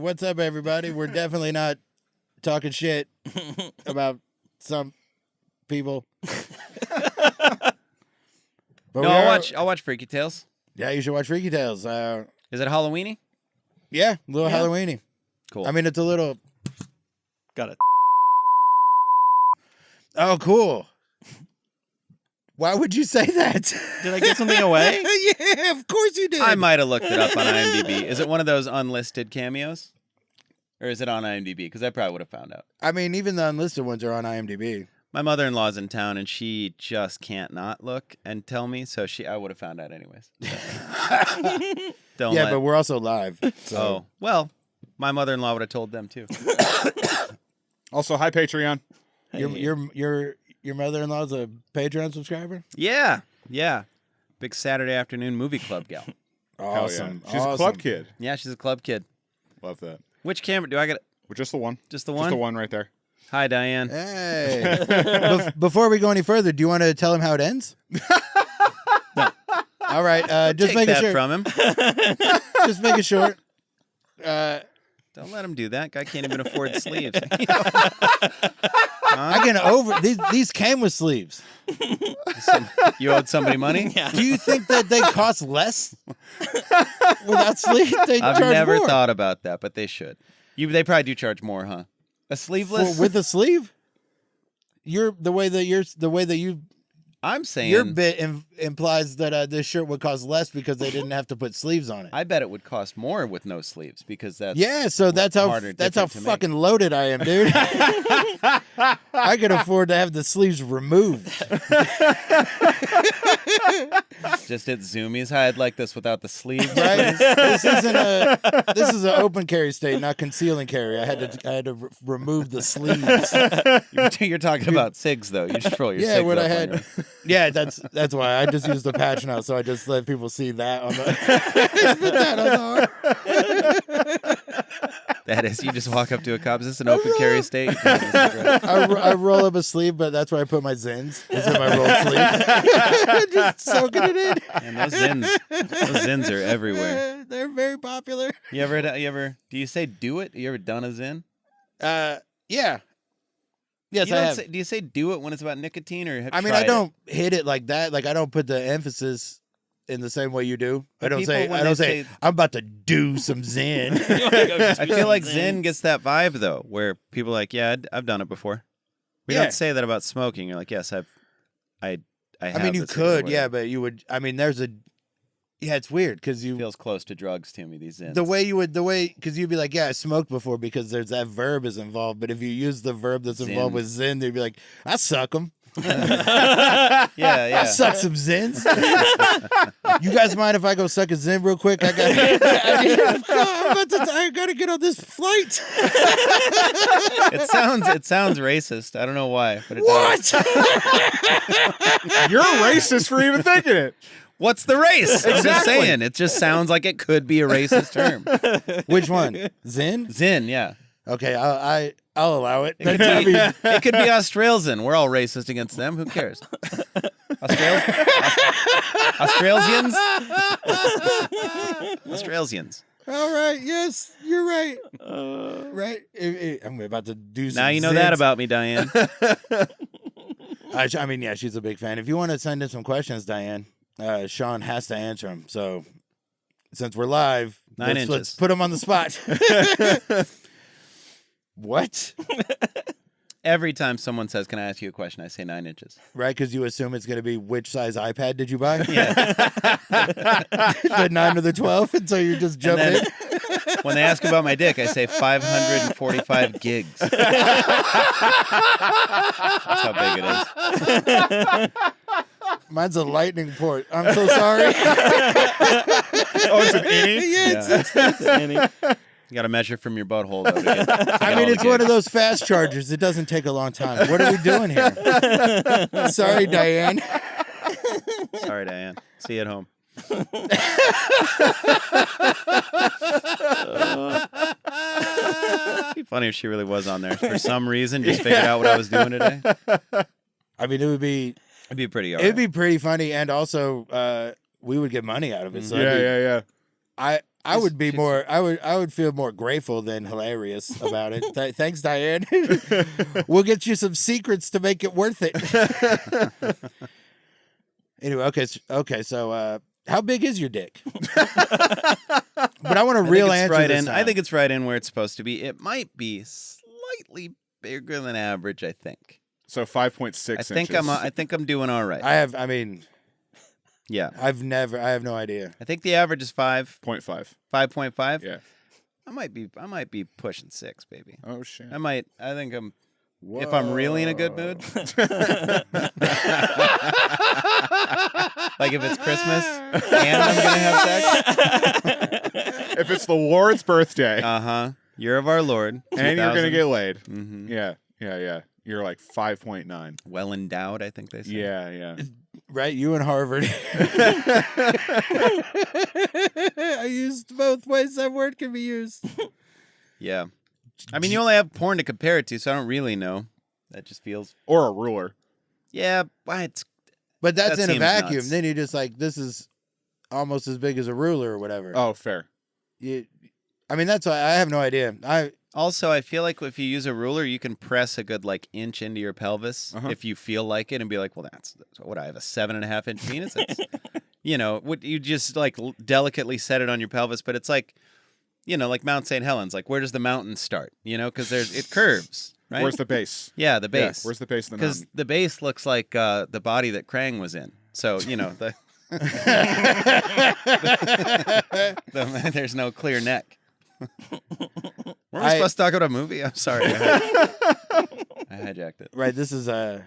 What's up, everybody? We're definitely not talking shit about some people. But No, I'll watch Freaky Tales. Yeah, you should watch Freaky Tales. Is it Halloweeny? Yeah, a little Halloweeny. Cool. I mean, it's a little. Got it. Oh, cool. Why would you say that? Did I give something away? Yeah, of course you did. I might have looked it up on IMDb. Is it one of those unlisted cameos? Or is it on IMDb? Because I probably would have found out. I mean, even the unlisted ones are on IMDb. My mother-in-law's in town, and she just can't not look and tell me, so I would have found out anyways. But we're also live. So. Oh, well, my mother-in-law would have told them, too. Also, hi, Patreon. Hey. Your mother-in-law's a Patreon subscriber? Yeah. Big Saturday afternoon movie club gal. Awesome. Yeah. She's a club kid. Yeah, she's a club kid. Love that. Which camera do I got? Just the one. Just the one? Just the one right there. Hi, Diane. Hey. Before we go any further, do you want to tell him how it ends? No. All right. Just Take make it that short. from him. Just make it short. Don't let him do that. Guy can't even afford sleeves. I can these came with sleeves. You owed somebody money? Yeah. Do you think that they cost less without sleeves? I've never thought about that, but they should. They probably do charge more, huh? A sleeveless with a sleeve. The way that you. I'm saying your bit implies that this shirt would cost less because they didn't have to put sleeves on it. I bet it would cost more with no sleeves because that's So that's how fucking loaded I am, dude. I could afford to have the sleeves removed. Just hit zoomies. I'd like this without the sleeves. Right? This is an open carry state, not conceal and carry. I had to remove the sleeves. You're talking about SIGs though. You just roll your SIGs what up I had. on Yeah, that's why I just used the patch now, so I just let people see that on the. Put that on the arm. That is, you just walk up to a cop. Is this an open carry state? I roll up a sleeve, but that's where I put my Zins. It's in my roll sleeve. Just soaking it in. And those Zins are everywhere. They're very popular. You ever? Do you say do it? You ever done a Zin? Yeah. Yes, I have. Do you say do it when it's about nicotine, or have I mean, I don't hit it like that. Like I don't put the emphasis in the same way you do. I don't say I'm about to do some Zen. I feel like Zen gets that vibe though, where people are like, yeah, I've done it before. We don't say that about smoking. You're like, yes, I have. I mean, you could, but you would. I mean, it's weird because you feels close to drugs to me. These Zins. Because you'd be like, yeah, I smoked before because there's that verb is involved. But if you use the verb that's involved with Zen, they'd be like, I suck them. Yeah. I suck some Zins. You guys mind if I go suck a Zen real quick? I gotta get on this flight. It sounds racist. I don't know why, but it does. You're a racist for even thinking it. What's the race? I'm just saying. It just sounds like it could be a racist term. Which one? Zen? Zen, yeah. Okay, I'll allow it. It could be Australian. We're all racist against them. Who cares? Australians? Australians. All right. Yes, you're right. Right. I'm about to do some. Now you know that about me, Diane. I mean, yeah, she's a big fan. If you want to send in some questions, Diane, Sean has to answer them. So since we're live, 9 inches. Let's put him on the spot. What? Every time someone says, can I ask you a question, I say 9 inches. Right, because you assume it's going to be which size iPad did you buy? Yeah. The 9 or the 12? And so you just jump in? When they ask about my dick, I say 545 gigs. That's how big it is. Mine's a lightning port. I'm so sorry. Oh, it's an innie? Yeah, it's an innie. You got to measure from your butthole, though. I mean, it's one of those fast chargers. It doesn't take a long time. What are we doing here? Sorry, Diane. Sorry, Diane. See you at home. It'd be funny if she really was on there. For some reason, just figured out what I was doing today. I mean, it'd be pretty It'd be pretty funny, and also we would get money out of it. So yeah. I would be more. I would feel more grateful than hilarious about it. Thanks, Diane. We'll get you some secrets to make it worth it. Anyway, okay. So, how big is your dick? But I want a real answer. Right this in. time. I think it's right in where it's supposed to be. It might be slightly bigger than average. I think. So 5.6 inches. I think I'm doing all right. I mean, yeah. I have no idea. I think the average is 5.5. 0.5. 5.5. Yeah. I might be pushing 6, baby. Oh shit. I think I'm. Whoa. If I'm really in a good mood. Like if it's Christmas and I'm gonna have sex. If it's the Lord's birthday. Year of our Lord. And you're gonna get laid. Mm-hmm. Yeah. You're like 5.9. Well endowed, I think they say. Yeah. Right, you in Harvard. I used both ways that word can be used. Yeah. I mean, you only have porn to compare it to, so I don't really know. That just feels. Or a ruler. Yeah, but that's in a seems vacuum. nuts. Then you just like, this is almost as big as a ruler or whatever. Oh, fair. I mean, that's why I have no idea. Also, I feel like if you use a ruler, you can press a good inch into your pelvis if you feel like it, and be like, well, that's what I have, a 7.5 inch penis. It's, would you just delicately set it on your pelvis? But it's like, like Mount St. Helens. Like, where does the mountain start? Because it curves. Right? Where's the base? Yeah, the base. Yeah, where's the base of the mountain? Because the base looks like the body that Krang was in. So the there's no clear neck. Were we supposed to talk about a movie? I'm sorry. I hijacked it. Right, this is for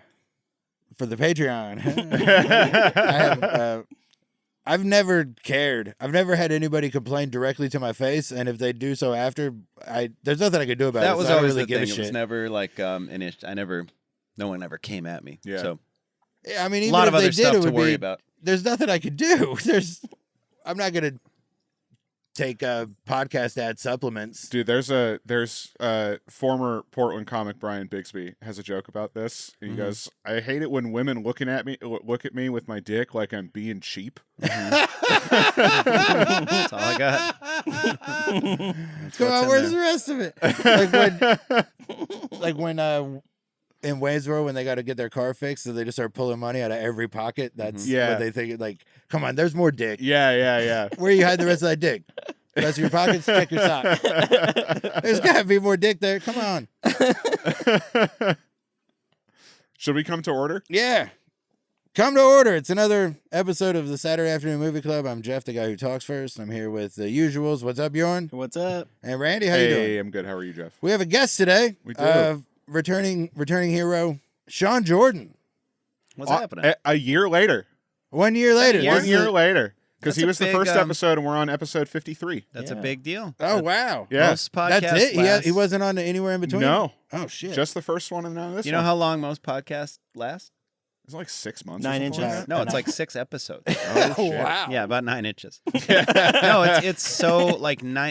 the Patreon. I've never cared. I've never had anybody complain directly to my face, and if they do so after, there's nothing I could do about it. That was so always I don't really the give thing. a It shit. was never an issue. No one ever came at me. Yeah. So I mean, even a lot if of they other did, stuff it to would worry be. about. There's nothing I could do. I'm not gonna take podcast ad supplements. Dude, there's former Portland comic Brian Bigsby has a joke about this. He goes, "I hate it when women look at me with my dick like I'm being cheap." That's all I got. Come on, where's the rest of it? Like when in Wayne's World, when they got to get their car fixed, so they just start pulling money out of every pocket. That's what they think. Like, come on, there's more dick. Yeah. Where you hide the rest of that dick? The rest of your pockets? Check your sock. There's got to be more dick there. Come on. Should we come to order? Yeah. Come to order. It's another episode of the Saturday Afternoon Movie Club. I'm Jeff, the guy who talks first. I'm here with the usuals. What's up, Bjorn? What's up? And Randy, how you doing? Hey, I'm good. How are you, Jeff? We have a guest today. We do. Returning hero, Sean Jordan. What's happening? A year later. 1 year later. Yeah. 1 year later. Because That's he a was the big, first episode, and we're on episode 53. That's a big deal. Oh, wow. Yeah. Most podcasts That's it? last. He wasn't on to Anywhere in Between? No. Oh, shit. Just the first one, and now this You know one. how long most podcasts last? It's like 6 months. 9 or something inches. like that. No, it's like 6 episodes. Oh, shit. Wow. Yeah, about 9 inches. No, it's so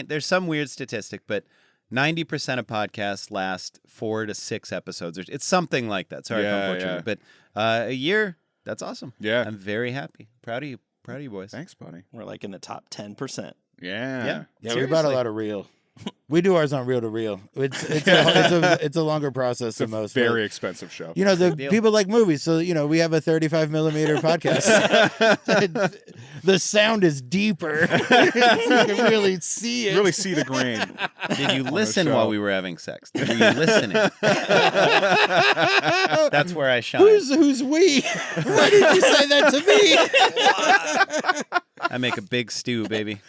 there's some weird statistic, but 90% of podcasts last 4 to 6 episodes. It's something like that. Sorry if I'm butchering it. But a year, that's awesome. Yeah. I'm very happy. Proud of you. Proud of you, boys. Thanks, buddy. We're like in the top 10%. Yeah. Yeah, we bought a lot of reel. We do ours on reel to reel. It's a longer process It's than a most. very expensive show. You know, the deal. people like movies, so we have a 35mm podcast. The sound is deeper. You can really see it. Really see the grain. Did you listen show. while we were having sex? Were you listening? That's where I shine. Who's we? Why did you say that to me? I make a big stew, baby.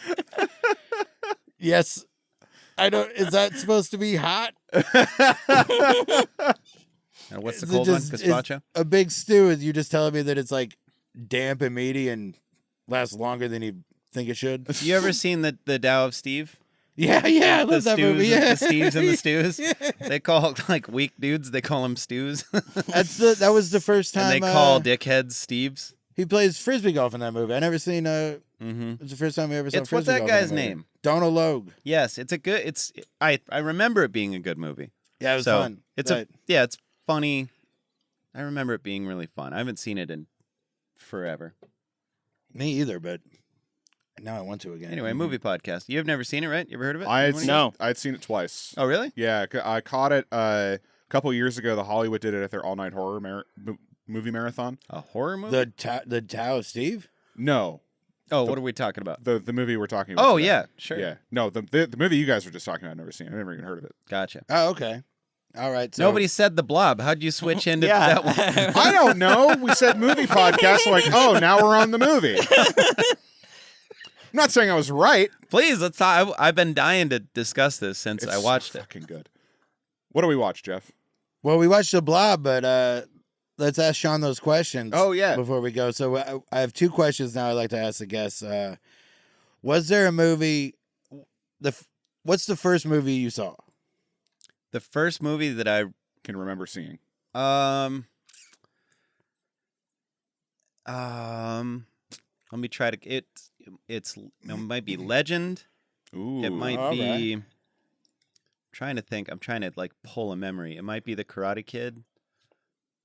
Yes. I don't. Is that supposed to be hot? And what's the Is it cold one? just- is Gazpacho? A big stew is you just telling me that it's like damp and meaty and lasts longer than you think it should. You ever seen the Tao of Steve? Yeah, I love that movie. Yeah. The Steves and the Stews. They call weak dudes. They call them stews. That was the first time. And they call dickheads Steves. he plays frisbee golf in that movie. I never seen. Mm-hmm. It's the first time I ever saw. It's what's frisbee that golf in a guy's movie. name? Donald Logue. Yes, it's a good. I remember it being a good movie. Yeah, it was So, fun. It's it's funny. I remember it being really fun. I haven't seen it in forever. Me either, but Now I want to again. Anyway, movie podcast. You have never seen it, right? You ever heard of it? No. I'd seen it twice. Oh, really? Yeah, I caught it a couple years ago. The Hollywood did it at their all-night horror movie marathon. A horror movie? The Tao of Steve? No, Oh, what are we talking about? the movie we're talking about. Oh, today. yeah, sure. Yeah. No, the movie you guys were just talking about, I've never seen. I've never even heard of it. Gotcha. Oh, okay. All right. So Nobody said the Blob. How'd you switch into Yeah. that one? I don't know. We said movie podcast. Like, oh, now we're on the movie. I'm not saying I was right. Please, let's talk. I've been dying to discuss this since It's I watched so it. fucking good. What do we watch, Jeff? Well, we watched the Blob, but let's ask Sean those questions. Oh, yeah. Before we go, so I have two questions now. I'd like to ask the guests. Was there a movie? What's the first movie you saw? The first movie that I Can remember seeing. let me try to it might be Legend. Ooh. It might all be trying to think. I'm trying to like pull a memory. It might be The Karate Kid.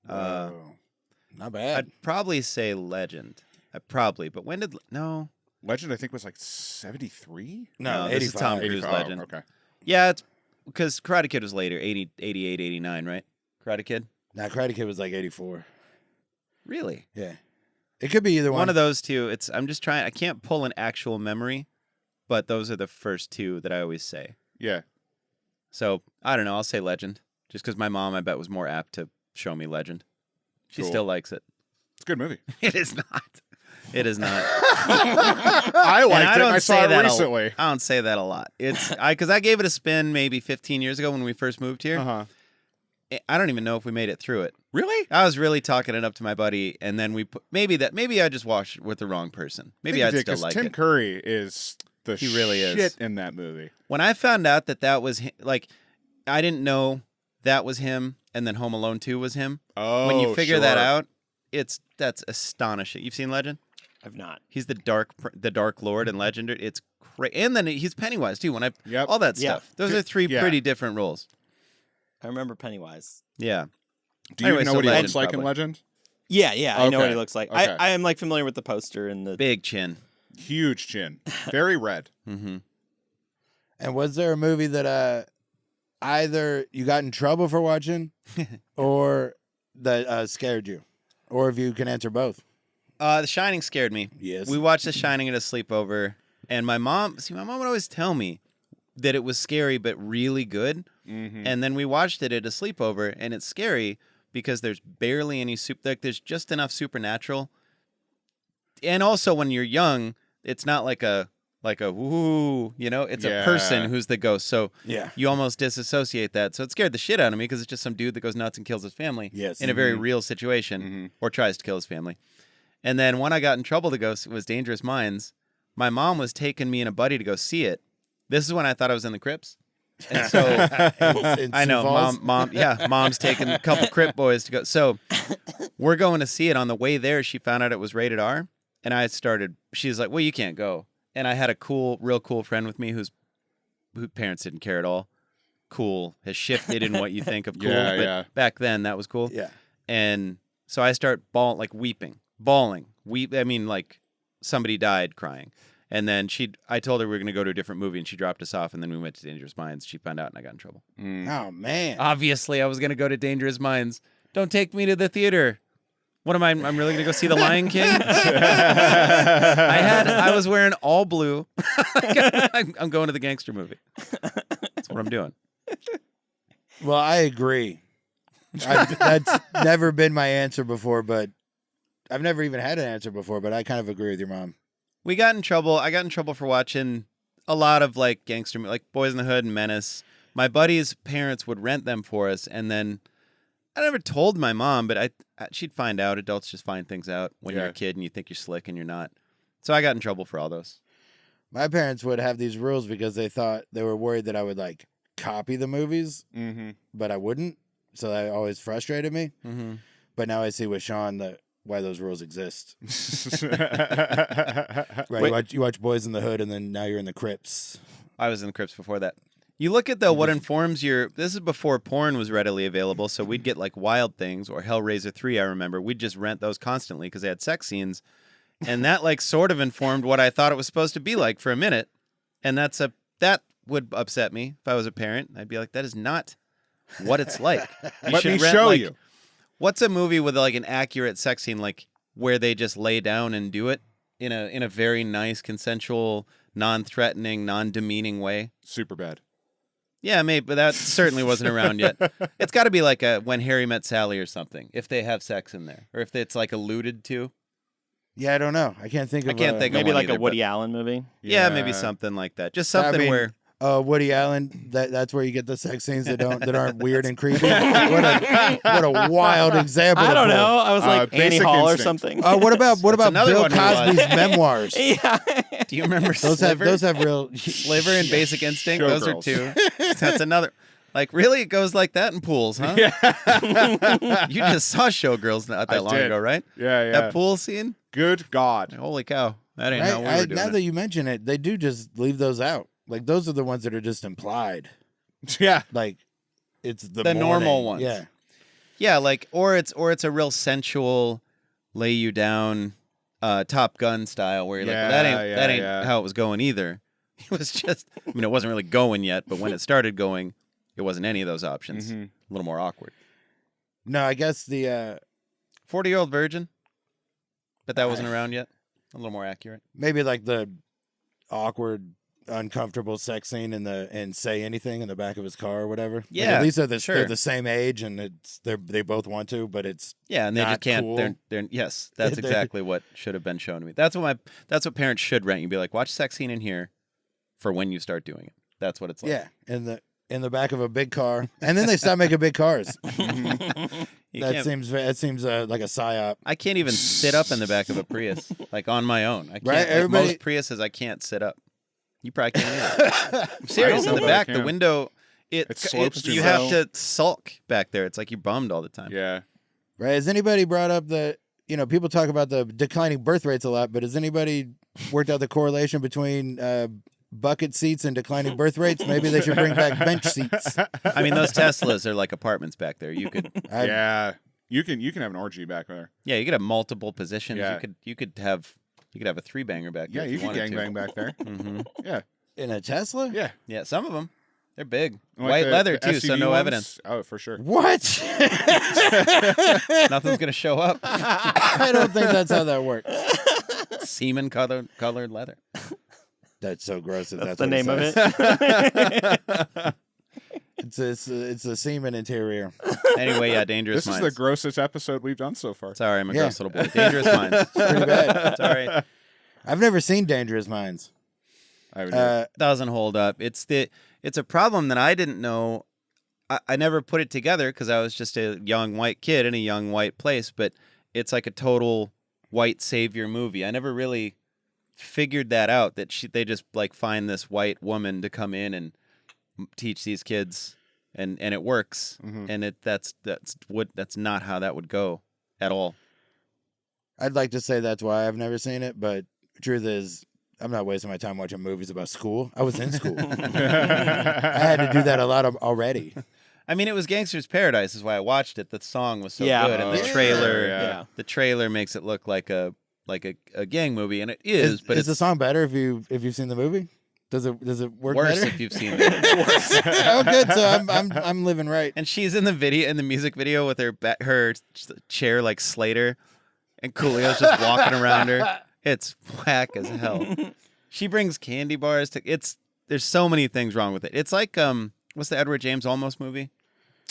Whoa. Not bad. I'd probably say Legend. But when did no? Legend, I think, was like 73? No, this is 85. Tom Cruise 85. Legend. Okay. Yeah, it's because Karate Kid was later, 80, 88, 89, right? Karate Kid? Nah, Karate Kid was like 84. Really? Yeah. It could be either one. One of those two. I'm just trying. I can't pull an actual memory, but those are the first two that I always say. Yeah. So I don't know. I'll say Legend, just because my mom, I bet, was more apt to show me Legend. She Cool. still likes it. It's a good movie. It is not. It is not. I liked it. I saw it recently. I don't say that a lot. It's because I gave it a spin maybe 15 years ago when we first moved here. Uh-huh. I don't even know if we made it through it. Really? I was really talking it up to my buddy, and then maybe I just watched it with the wrong person. Maybe I'd still like Tim it. Curry is the He really shit is. in that movie. When I found out that was like, I didn't know that was him, and then Home Alone 2 was him. Oh, When you figure that sure. out, that's astonishing. You've seen Legend? I've not. He's the Dark Lord in Legend. It's great, and then he's Pennywise too. Yep. All that Yeah. stuff. Those are three Yeah. pretty different roles. I remember Pennywise. Yeah. Do you Anyway, know so what he Legend, looks like in probably. Legend? Yeah, I know what Okay. he looks like. Okay. I am like familiar with the poster and the. Big chin. Huge chin. Very red. Mm-hmm. And was there a movie that either you got in trouble for watching or that scared you? Or if you can answer both. The Shining scared me. Yes. We watched The Shining at a sleepover, and my mom would always tell me that it was scary but really good. Mm-hmm. And then we watched it at a sleepover, and it's scary because there's barely any there's just enough supernatural. And also, when you're young, it's not like a woo, it's a person Yeah. who's the ghost. So Yeah. you almost disassociate that. So it scared the shit out of me because it's just some dude that goes nuts and kills his family Yes. in a very Mhm. real situation, Mhm. or tries to kill his family. And then when I got in trouble to go, it was Dangerous Minds. My mom was taking me and a buddy to go see it. This is when I thought I was in the Crips. And so In I know, Sioux Falls? mom's taking a couple Crip boys to go. So we're going to see it. On the way there, she found out it was rated R, and she's like, "Well, you can't go." And I had a real cool friend with me whose parents didn't care at all. Cool has shifted in what you think of cool, Yeah, but yeah. back then that was cool. Yeah. And so I start weeping, I mean, like somebody died, crying. And then I told her we were going to go to a different movie, and she dropped us off. And then we went to Dangerous Minds. She found out, and I got in trouble. Mm. Oh, man. Obviously, I was going to go to Dangerous Minds. Don't take me to the theater. What am I? I'm really going to go see The Lion King? I was wearing all blue. I'm going to the gangster movie. That's what I'm doing. Well, I agree. That's never been my answer before, but I've never even had an answer before, but I kind of agree with your mom. We got in trouble. I got in trouble for watching a lot of like gangster, like Boys in the Hood and Menace. My buddy's parents would rent them for us, and then I never told my mom, but she'd find out. Adults just find things out when you're Yeah. a kid and you think you're slick and you're not. So I got in trouble for all those. My parents would have these rules because they were worried that I would like copy the movies, Mm-hmm. but I wouldn't. So that always frustrated me. Mm-hmm. But now I see with Sean why those rules exist. Right? Wait. You watch Boys in the Hood, and then now you're in the Crips. I was in the Crips before that. You look at what informs this is before porn was readily available, so we'd get like Wild Things or Hellraiser 3, I remember. We'd just rent those constantly because they had sex scenes. And that like sort of informed what I thought it was supposed to be like for a minute. And that would upset me if I was a parent. I'd be like, that is not what it's like. Let me rent, show like, you. What's a movie with like an accurate sex scene, like where they just lay down and do it in a very nice, consensual, non-threatening, non-demeaning way? Super bad. Yeah, maybe, but that certainly wasn't around yet. It's got to be like a When Harry Met Sally or something, if they have sex in there, or if it's like alluded to. Yeah, I don't know. I can't think of. Maybe one like either, a Woody but- Allen movie. Yeah, maybe something like that. Just something where Woody Allen. That's where you get the sex scenes that aren't weird and creepy. What a wild example. I don't know. I was like Annie Basic Hall or Instinct. something. What about another Bill one we watched. Cosby's memoirs? Yeah. Do you remember Those Sliver? have real. Sliver and Basic Instinct. Those are Showgirls. two. That's another. Like, really? It goes like that in pools, huh? Yeah. You just saw Showgirls not that long did. ago, right? Yeah. That pool scene? Good God. Holy cow. That ain't how we were doing Now it. that you mention it, they do just leave those out. Like those are the ones that are just implied. Yeah. Like it's the normal morning. ones. Yeah. Yeah, like or it's a real sensual lay you down Top Gun style where you're like, well, that ain't how it was going either. It was just it wasn't really going yet, but when it started going, it wasn't any of those options. Mhm. A little more awkward. No, I guess the 40-Year-Old Virgin. But that wasn't around yet. A little more accurate. maybe like the awkward, uncomfortable sex scene in Say Anything in the back of his car or whatever. Like, Yeah, at least they're sure. they're the same age and they both want to, but it's Yeah, and they Not just can't. cool. They're yes, that's They're- exactly what should have been shown to me. That's what parents should rent. You'd be like, watch sex scene in here, for when you start doing it. That's what it's like. yeah, in the back of a big car, and then they stop making big cars. You That can't- seems like a psyop. I can't even sit up in the back of a Prius, like on my own. I can't. Right, like, everybody- most Priuses, I can't sit up. You probably can't either. I'm serious. know In the that I back, the can. window, It slopes too you much. have to sulk back there. It's like you're bummed all the time. Yeah. Right? Has anybody brought up people talk about the declining birth rates a lot, but has anybody worked out the correlation between bucket seats and declining birth rates? Maybe they should bring back bench seats. I mean, those Teslas are like apartments back there. You could, Yeah. You can have an orgy back there. yeah, you could have multiple positions. Yeah. You could have a three banger back there. Yeah, if you can wanted gangbang back there. hmm Yeah. In a Tesla? Yeah. Yeah, some of them, they're big, Like white the- leather the too, so SUV no ones? evidence. Oh, for sure. What? Nothing's gonna show up. I don't think that's how that works. Semen colored leather. That's so gross. If That's that's the what name says. of it. It's a semen interior. Anyway, yeah, dangerous This is minds. the grossest episode we've done so far. Sorry, I'm a Yeah. gross little boy. Dangerous minds. Pretty bad. Sorry, I've never seen Dangerous Minds. I haven't either. doesn't hold up. It's a problem that I didn't know. I never put it together because I was just a young white kid in a young white place. But it's like a total white savior movie. I never really figured that out. That they just like find this white woman to come in and teach these kids, and it works. Mhm. And that's not how that would go at all. I'd like to say that's why I've never seen it, but the truth is, I'm not wasting my time watching movies about school. I was in school. I had to do that a lot already. I mean, it was Gangster's Paradise, is why I watched it. The song was so Yeah. good, and the Oh, trailer, yeah. the trailer makes it look like a gang movie, and it is. But is it's the song better if you've seen the movie? Does it work worse better? if you've seen it. Oh, good. So I'm living right. And she's in the music video with her chair like Slater, and Coolio's just walking around her. It's whack as hell. She brings candy bars to. There's so many things wrong with it. It's like what's the Edward James Olmos movie?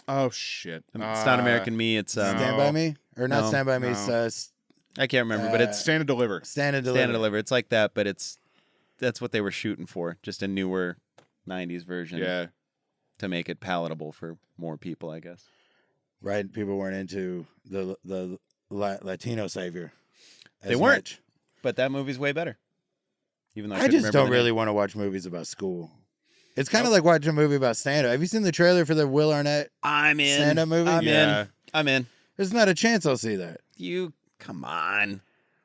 Oh shit! It's not American Me. It's Stand by Me or not No. Stand by Me? No. I can't remember, but it's Stand and Deliver. Stand and Deliver. Stand and Deliver. It's like that, but that's what they were shooting for. Just a newer 90s version Yeah. to make it palatable for more people, I guess. Right? People weren't into the Latino savior. They as weren't. much. But that movie's way better. Even though I I couldn't just remember don't the name. really want to watch movies about school. It's kind of like watching a movie about stand-up. Have you seen the trailer for the Will Arnett I'm in. stand-up movie? Yeah. I'm in. There's not a chance I'll see that. You come on.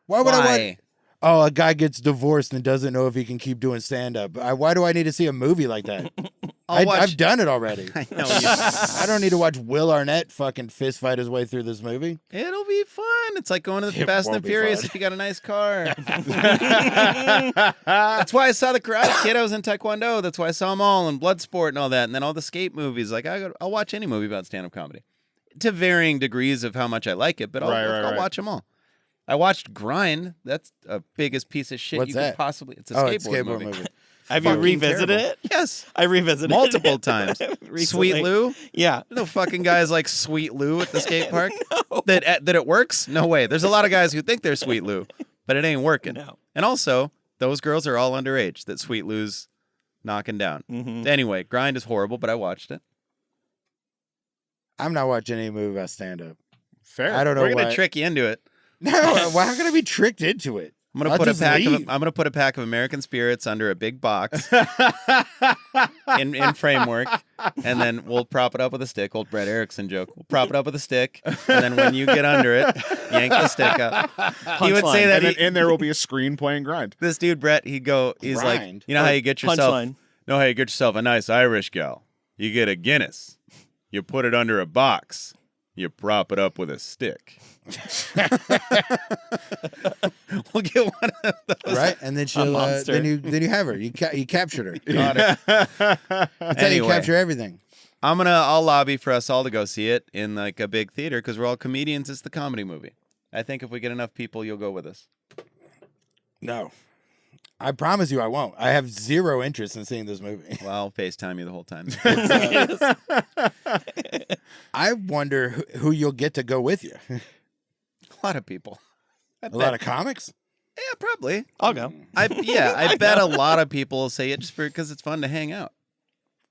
Why would I Why? watch? Oh, a guy gets divorced and doesn't know if he can keep doing stand-up. Why do I need to see a movie like that? I've done it already. I know. I don't need to watch Will Arnett fucking fist fight his way through this movie. It'll be fun. It's like going to the It Fast and won't the be Furious fun. if you got a nice car. That's why I saw the Karate Kid. I was in Taekwondo. That's why I saw them all and Bloodsport and all that. And then all the skate movies. Like I'll watch any movie about stand-up comedy to varying degrees of how much I like it, but I'll watch them all. I watched Grind. That's the biggest piece of shit What's you that? could possibly. It's a It's skateboard movie. Have you Fucking revisited terrible. it? Yes. I revisited Multiple it. times. Recently. Sweet Lou? Yeah. No fucking guys like Sweet Lou at the skate park. That it works? No way. There's a lot of guys who think they're Sweet Lou, but it ain't working. No. And also, those girls are all underage that Sweet Lou's knocking down. Mm-hmm. Anyway, Grind is horrible, but I watched it. I'm not watching any movie about stand-up. Fair. I don't know We're gonna why. trick you into it. No, why am I gonna be tricked into it? I'm gonna I'll put a just pack leave. I'm gonna put a pack of American Spirits under a big box in framework, and then we'll prop it up with a stick. Old Brett Erickson joke. We'll prop it up with a stick, and then when you get under it, yank the stick up. He would say Punchline. that And then in there will be a screen playing Grind. this dude Brett, he's like, Grind? you know how you get yourself, Punchline. how you get yourself a nice Irish gal. You get a Guinness, you put it under a box, you prop it up with a stick. We'll get one of those. Right, and then she'll monster. then you have her. You captured her. Got it. That's how you Anyway. capture everything. I'll lobby for us all to go see it in like a big theater because we're all comedians. It's the comedy movie. I think if we get enough people, you'll go with us. No, I promise you, I won't. I have zero interest in seeing this movie. Well, I'll FaceTime you the whole time. I wonder who you'll get to go with you. A lot of people. A lot of comics. Yeah, probably. I'll go. I bet a lot of people will say it just because it's fun to hang out.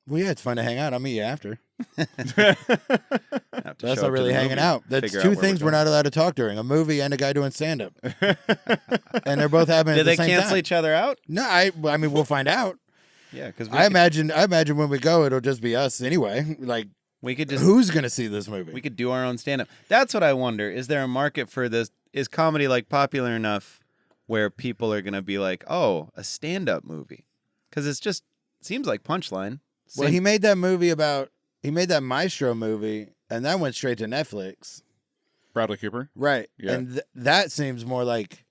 Well, yeah, it's fun to hang out. I'll meet you after. Have to That's show not up to really the hanging movie, out. That's figure out two where things we're going. not allowed to talk during: a movie and a guy doing stand-up. And they're both happening Did at the they same cancel time. each other out? No, I mean, we'll find out. Yeah, because I imagine when we go, it'll just be us anyway. Like, we could just who's gonna see this movie? we could do our own stand-up. That's what I wonder. Is there a market for this? Is comedy like popular enough where people are gonna be like, oh, a stand-up movie? Because it's just seems like Punchline. Well, Same- he made that that Maestro movie, and that went straight to Netflix. Bradley Cooper. Right. Yeah. And that seems more like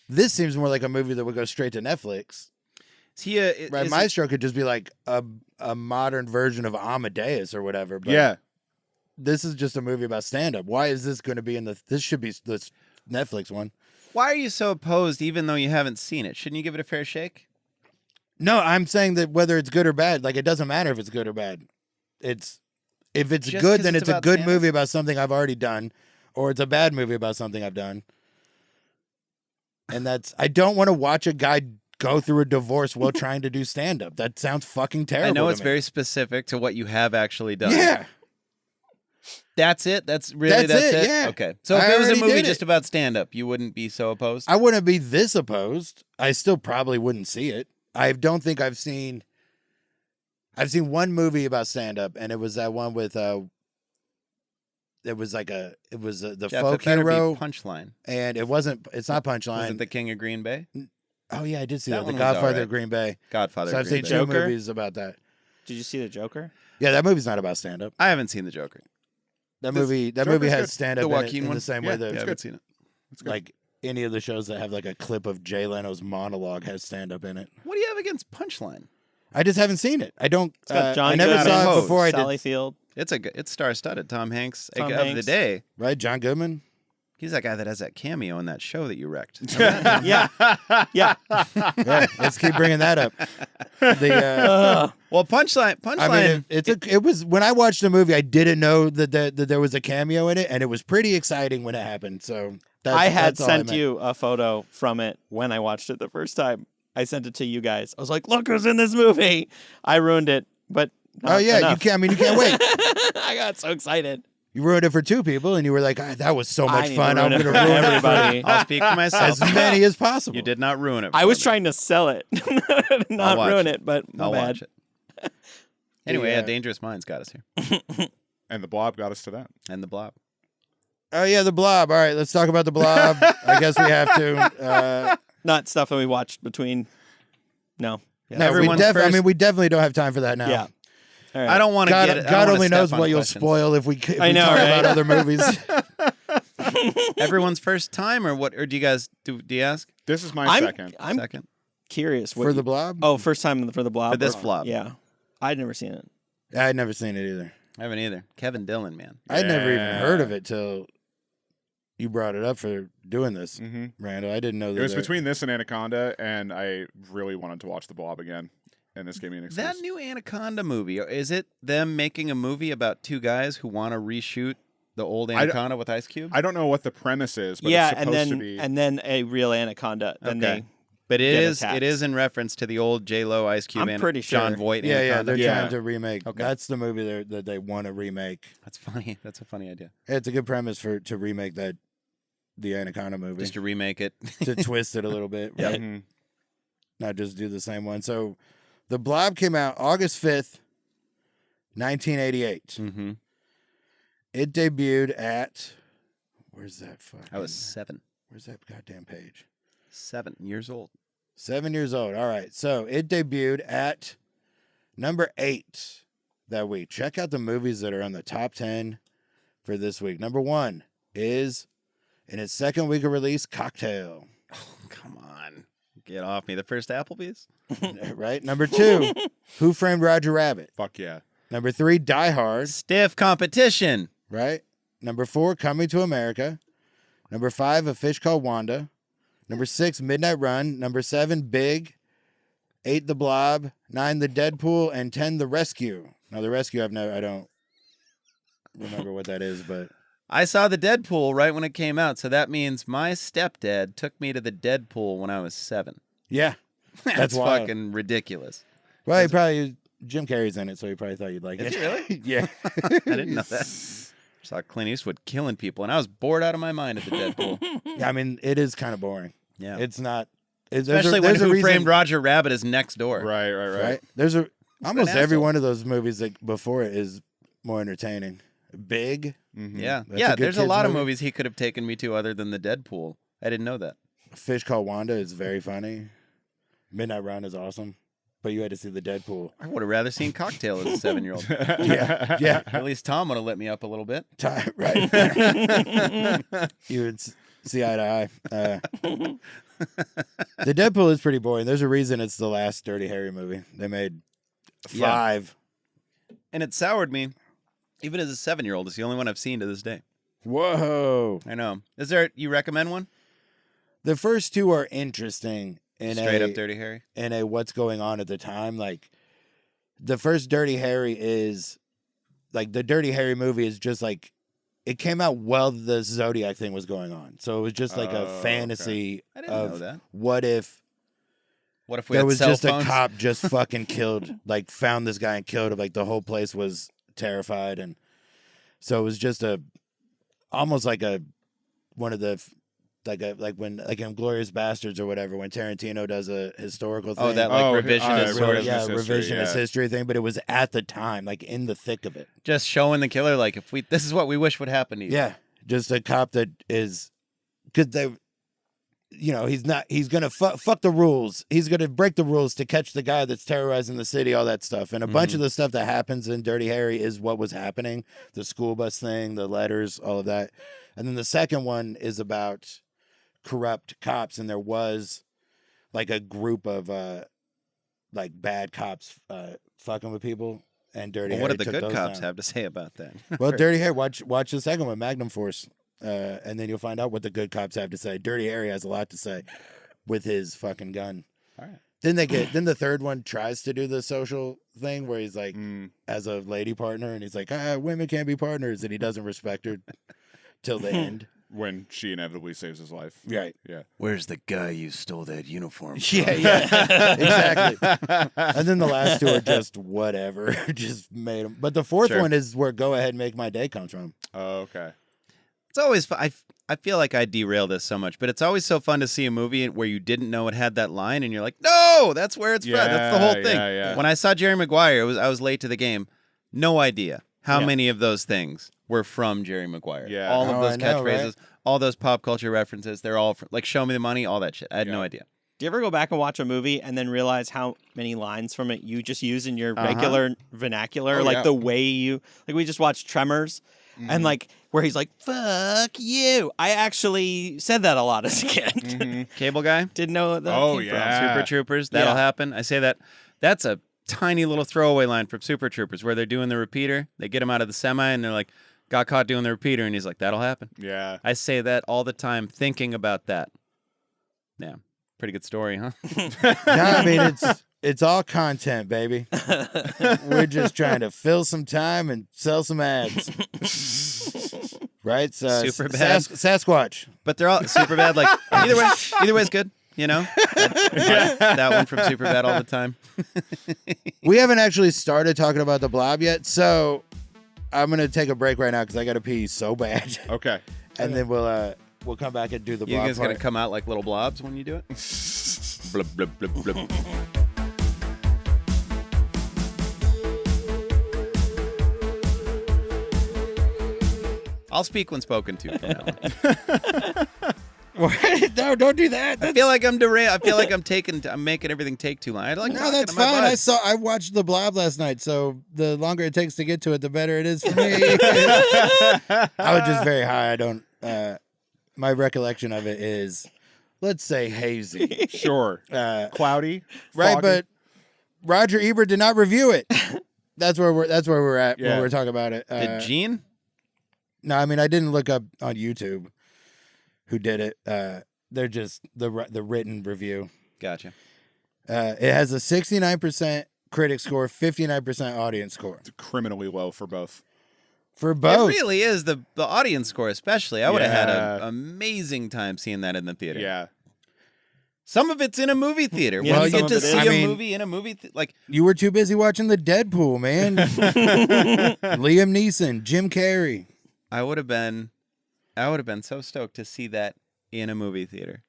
this seems more like a movie that would go straight to Netflix. Is he a, Right. is Maestro could just be like a modern version of Amadeus or whatever. But Yeah. this is just a movie about stand up. Why is this going to be this should be the Netflix one? Why are you so opposed even though you haven't seen it? Shouldn't you give it a fair shake? No, I'm saying that whether it's good or bad, like it doesn't matter if it's good or bad. If it's Just good, 'cause then it's it's a about good stand-up? movie about something I've already done, or it's a bad movie about something I've done. And I don't want to watch a guy go through a divorce while trying to do stand up. That sounds fucking terrible. I know to it's me. very specific to what you have actually done. Yeah. That's it? That's it? Yeah. Okay. So I if it was a already movie did just it. about stand-up, you wouldn't be so opposed? I wouldn't be this opposed. I still probably wouldn't see it. I don't think I've seen one movie about stand up, and it was that one with the Jeff, folk it better be hero, Punchline. and it's not Was Punchline. it The King of Green Bay? Oh yeah, I did see That that. The one was Godfather alright. of Green Bay. Godfather So of I've Green seen Bay. two Joker? movies about that. Did you see the Joker? Yeah, that movie's not about stand up. I haven't seen The Joker. That This- movie Joker's has good. stand The up Joaquin in one? the same Yeah, way I that haven't seen it. It's good. like any of the shows that have like a clip of Jay Leno's monologue has stand up in it. What do you have against Punchline? I just haven't seen it. I don't. It's got John I never Goodman. saw it Pose. before I Sally did. Field. It's star-studded. Tom Hanks Tom of the Hanks. day. Right, John Goodman. He's that guy that has that cameo in that show that you wrecked. Yeah. Yeah. Yeah, let's keep bringing that up. Well, Punchline. I mean, it was when I watched the movie, I didn't know that there was a cameo in it, and it was pretty exciting when it happened. So I had that's all sent meant. you a photo from it when I watched it the first time. I sent it to you guys. I was like, look who's in this movie. I ruined it, but not Oh yeah, enough. you can't. I mean, you can't wait. I got so excited. You ruined it for two people, and you were like, "Ah, "That was so I much need fun. to I'm ruin going it to for ruin it everybody. I'll speak for myself. as many as possible." You did not ruin it. I for was me. trying to sell it, not watch ruin it. it, but my I'll bad. watch it. Anyway, Yeah. Dangerous Minds got us here, And the Blob got us to that. and The Blob. Oh yeah, the Blob. All right, let's talk about the Blob. I guess we have to. Not stuff that we watched between. No. No, Everyone's I first- mean, we definitely don't have time for that now. Yeah. All right. I don't want to God, get it. I God don't only wanna knows step on what you'll questions. spoil if we I talk know, right? about other movies. Everyone's first time, or what? Or do you guys do you ask? This is my I'm second. Second curious. What For you- the Blob? Oh, first time for the Blob. for this or- flop. Yeah. I'd never seen it. I'd never seen it either. I haven't either. Kevin Dillon, man. I'd never even Yeah. heard of it till you brought it up for doing this, Mm-hmm. Randall. I didn't know that. It was between this and Anaconda, and I really wanted to watch The Blob again, and this gave me an excuse. That new Anaconda movie, is it them making a movie about two guys who want to reshoot the old Anaconda with Ice Cube? I don't know what the premise is, but Yeah, it's and supposed then to be. and then a real anaconda. Then Okay. But get it attacked. is in reference to the old J-Lo, Ice Cube, I'm and pretty John sure. Voight Yeah, Anaconda. they're Yeah. trying to remake. Okay. That's the movie that they want to remake. That's funny. That's a funny idea. It's a good premise to remake the Anaconda movie. Just to remake it. to twist it a little bit, Yeah. right? Mhm. Not just do the same one. So, The Blob came out August 5th, 1988. Mm-hmm. It debuted at where's that fucking? I was 7. Where's that goddamn page? 7 years old. 7 years old. All right. So it debuted at number 8 that week. Check out the movies that are on the top 10 for this week. Number 1 is, in its second week of release, Cocktail. Come on. Get off me. The first Applebee's? Right? Number 2, Who Framed Roger Rabbit? Fuck yeah. Number 3, Die Hard. Stiff competition. Right? Number 4, Coming to America. Number 5, A Fish Called Wanda. Number 6, Midnight Run. Number 7, Big. 8, The Blob. 9, The Deadpool. And 10, The Rescue. Now, The Rescue, I don't remember what that is, but I saw the Deadpool right when it came out, so that means my stepdad took me to the Deadpool when I was 7. yeah. That's wild. fucking ridiculous. Well, Jim Carrey's in it, so he probably thought you'd like Is it. he really? Yeah. I didn't know that. Saw Clint Eastwood killing people, and I was bored out of my mind at the Deadpool. Yeah, I mean, it is kind of boring. Yeah. It's not. Especially when Who Framed Roger Rabbit is next door. Right. Right? There's almost an every asshole. one of those movies that before it is more entertaining. Big. Mhm. Yeah. That's a Yeah, good there's a kids lot of movie. movies he could have taken me to other than the Deadpool. I didn't know that. Fish Called Wanda is very funny. Midnight Run is awesome. But you had to see the Deadpool. I would have rather seen Cocktail as a 7-year-old. Yeah. At least Tom would have let me up a little bit. Right. You would see eye to eye. The Deadpool is pretty boring. There's a reason it's the last Dirty Harry movie. They made 5. And it soured me. Even as a 7-year-old, it's the only one I've seen to this day. Whoa. I know. You recommend one? The first 2 are interesting Straight up Dirty Harry? in a what's going on at the time. Like, the first Dirty Harry is, like, the Dirty Harry movie is just like, it came out while the Zodiac thing was going on. So it was just like a Oh, fantasy I didn't know of that. what if What if we there had was cell just phones? a cop just fucking killed, like found this guy and killed him. Like the whole place was terrified. And so it was just almost like one of the, like when Inglourious Bastards or whatever, when Tarantino does a historical thing. Oh, that like revisionist sort of. yeah, revisionist history, revisionist yeah. history thing, but it was at the time, like in the thick of it. Just showing the killer, like, this is what we wish would happen to you. Yeah, just a cop that is, because they, he's gonna fuck the rules. He's gonna break the rules to catch the guy that's terrorizing the city, all that stuff. And a bunch of the stuff that happens in Dirty Harry is what was happening. The school bus thing, the letters, all of that. And then the second one is about corrupt cops, and there was like a group of like bad cops fucking with people, and Dirty Well, what Harry did the took good those cops down. have to say about that? Well, Dirty Harry, watch the second one, Magnum Force, and then you'll find out what the good cops have to say. Dirty Harry has a lot to say with his fucking gun. All right. Then the third one tries to do the social thing where he's like, as a lady partner, and he's like, women can't be partners, and he doesn't respect her till the end. When she inevitably saves his life. Right. Yeah. Where's the guy you stole that uniform Yeah, exactly. And then the last 2 are just whatever, just made them. But the fourth Sure. one is where "Go Ahead, Make My Day" comes from. Oh, okay. It's always fun. I feel like I derail this so much, but it's always so fun to see a movie where you didn't know it had that line, and you're like, no, that's where it's from. That's the whole thing. Yeah. When I saw Jerry Maguire, I was late to the game. No idea how many of those things were from Jerry Maguire. Yeah. All of Oh, those I know, catchphrases, right? all those pop culture references, they're all from, like Show Me the Money, all that shit. I had no idea. Do you ever go back and watch a movie and then realize how many lines from it you just use in your regular vernacular? Oh, like yeah. the way you, like we just watched Tremors and like where he's like, fuck you. I actually said that a lot as a kid. Cable guy, Didn't know what that Oh, came yeah. Super Troopers. That'll Yeah. happen. I say that. That's a tiny little throwaway line from Super Troopers where they're doing the repeater. They get him out of the semi and they're like, got caught doing the repeater, and he's like, that'll happen. Yeah. I say that all the time, thinking about that. Yeah, pretty good story, huh? No, I mean it's all content, baby. We're just trying to fill some time and sell some ads. Right? So, Super bad. Sasquatch. But they're all super bad. Like either way is good. You know, that one from Super bad all the time. We haven't actually started talking about the Blob yet, so I'm gonna take a break right now because I gotta pee so bad, Okay. and then we'll come back and do the You Blob guys part. gonna come out like little blobs when you do it? Blub blub blub blub. I'll speak when spoken to. From now on. What? No, don't do that. I feel like I'm derailed. I feel like I'm making everything take too long. I like No, talking that's to my fine. buds. I watched the Blob last night, so the longer it takes to get to it, the better it is for me. I was just very high. I don't. My recollection of it is, let's say, hazy. Sure. Cloudy. Right, foggy. but Roger Ebert did not review it. That's where we're at Yeah. when we're talking about it. Did Gene? No, I mean I didn't look up on YouTube who did it. They're just the written review. Gotcha. It has a 69% critic score, 59% audience score It's criminally low for both. for both. It really is the audience score, especially. I would have had Yeah. an amazing time seeing that in the theater. Yeah. Some of it's in a movie theater. Yeah, When you some get of to it is. see I a mean- movie in a movie, like You were too busy watching the Deadpool, man. Liam Neeson, Jim Carrey. I would have been so stoked to see that in a movie theater.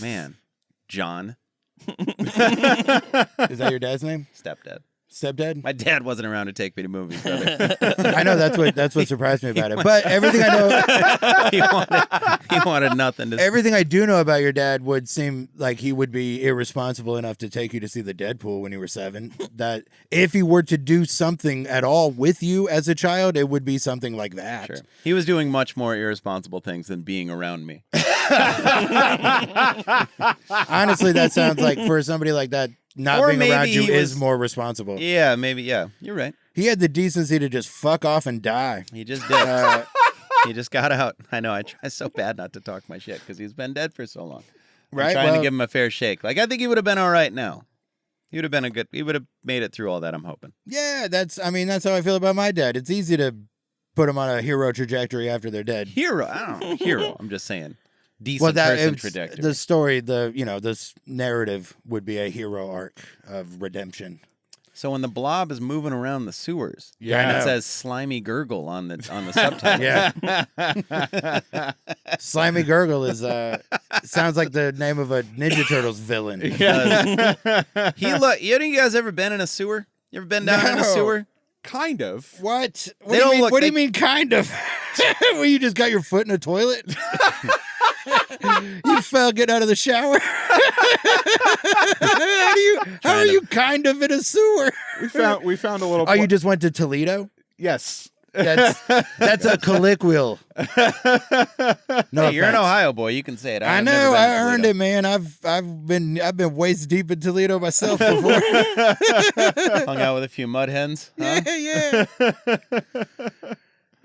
Man, John, Is that your dad's name? stepdad. Stepdad? My dad wasn't around to take me to movies, brother. I know that's what surprised me about it. But everything I know, he wanted nothing to. everything I do know about your dad would seem like he would be irresponsible enough to take you to see the Deadpool when you were 7. That if he were to do something at all with you as a child, it would be something like that. Sure. He was doing much more irresponsible things than being around me. Honestly, that sounds like for somebody like that, not Or being around maybe you he is was- more responsible. Yeah, maybe. Yeah, you're right. He had the decency to just fuck off and die. He just did. He just got out. I know. I try so bad not to talk my shit because he's been dead for so long. I'm Right? trying to Well, give him a fair shake. Like I think he would have been all right now. He would have been He would have made it through all that. I'm hoping. yeah, that's how I feel about my dad. It's easy to put them on a hero trajectory after they're dead. Hero. I don't know. Hero. I'm just saying. Decent Well, that person it's, trajectory. the story, this narrative would be a hero arc of redemption. So when the blob is moving around the sewers, Yeah. and I it know. says "slimy gurgle" on the subtitle. Yeah, Slimy Gurgle is sounds like the name of a Ninja Turtles villain. You you guys ever been in a sewer? You ever been down in a No. sewer? Kind of. What? What They do you don't mean? look- What do you they- mean? Kind of. Well, you just got your foot in a toilet. You fell getting out of the shower. How are you kind of in a sewer? We found a little. Oh, you just went to Toledo? Yes. That's a colloquial. No, Hey, you're an offense. Ohio boy. You can say it. I know. I earned it, man. I've been waist deep in Toledo myself before. Hung out with a few mud hens. Huh? Yeah.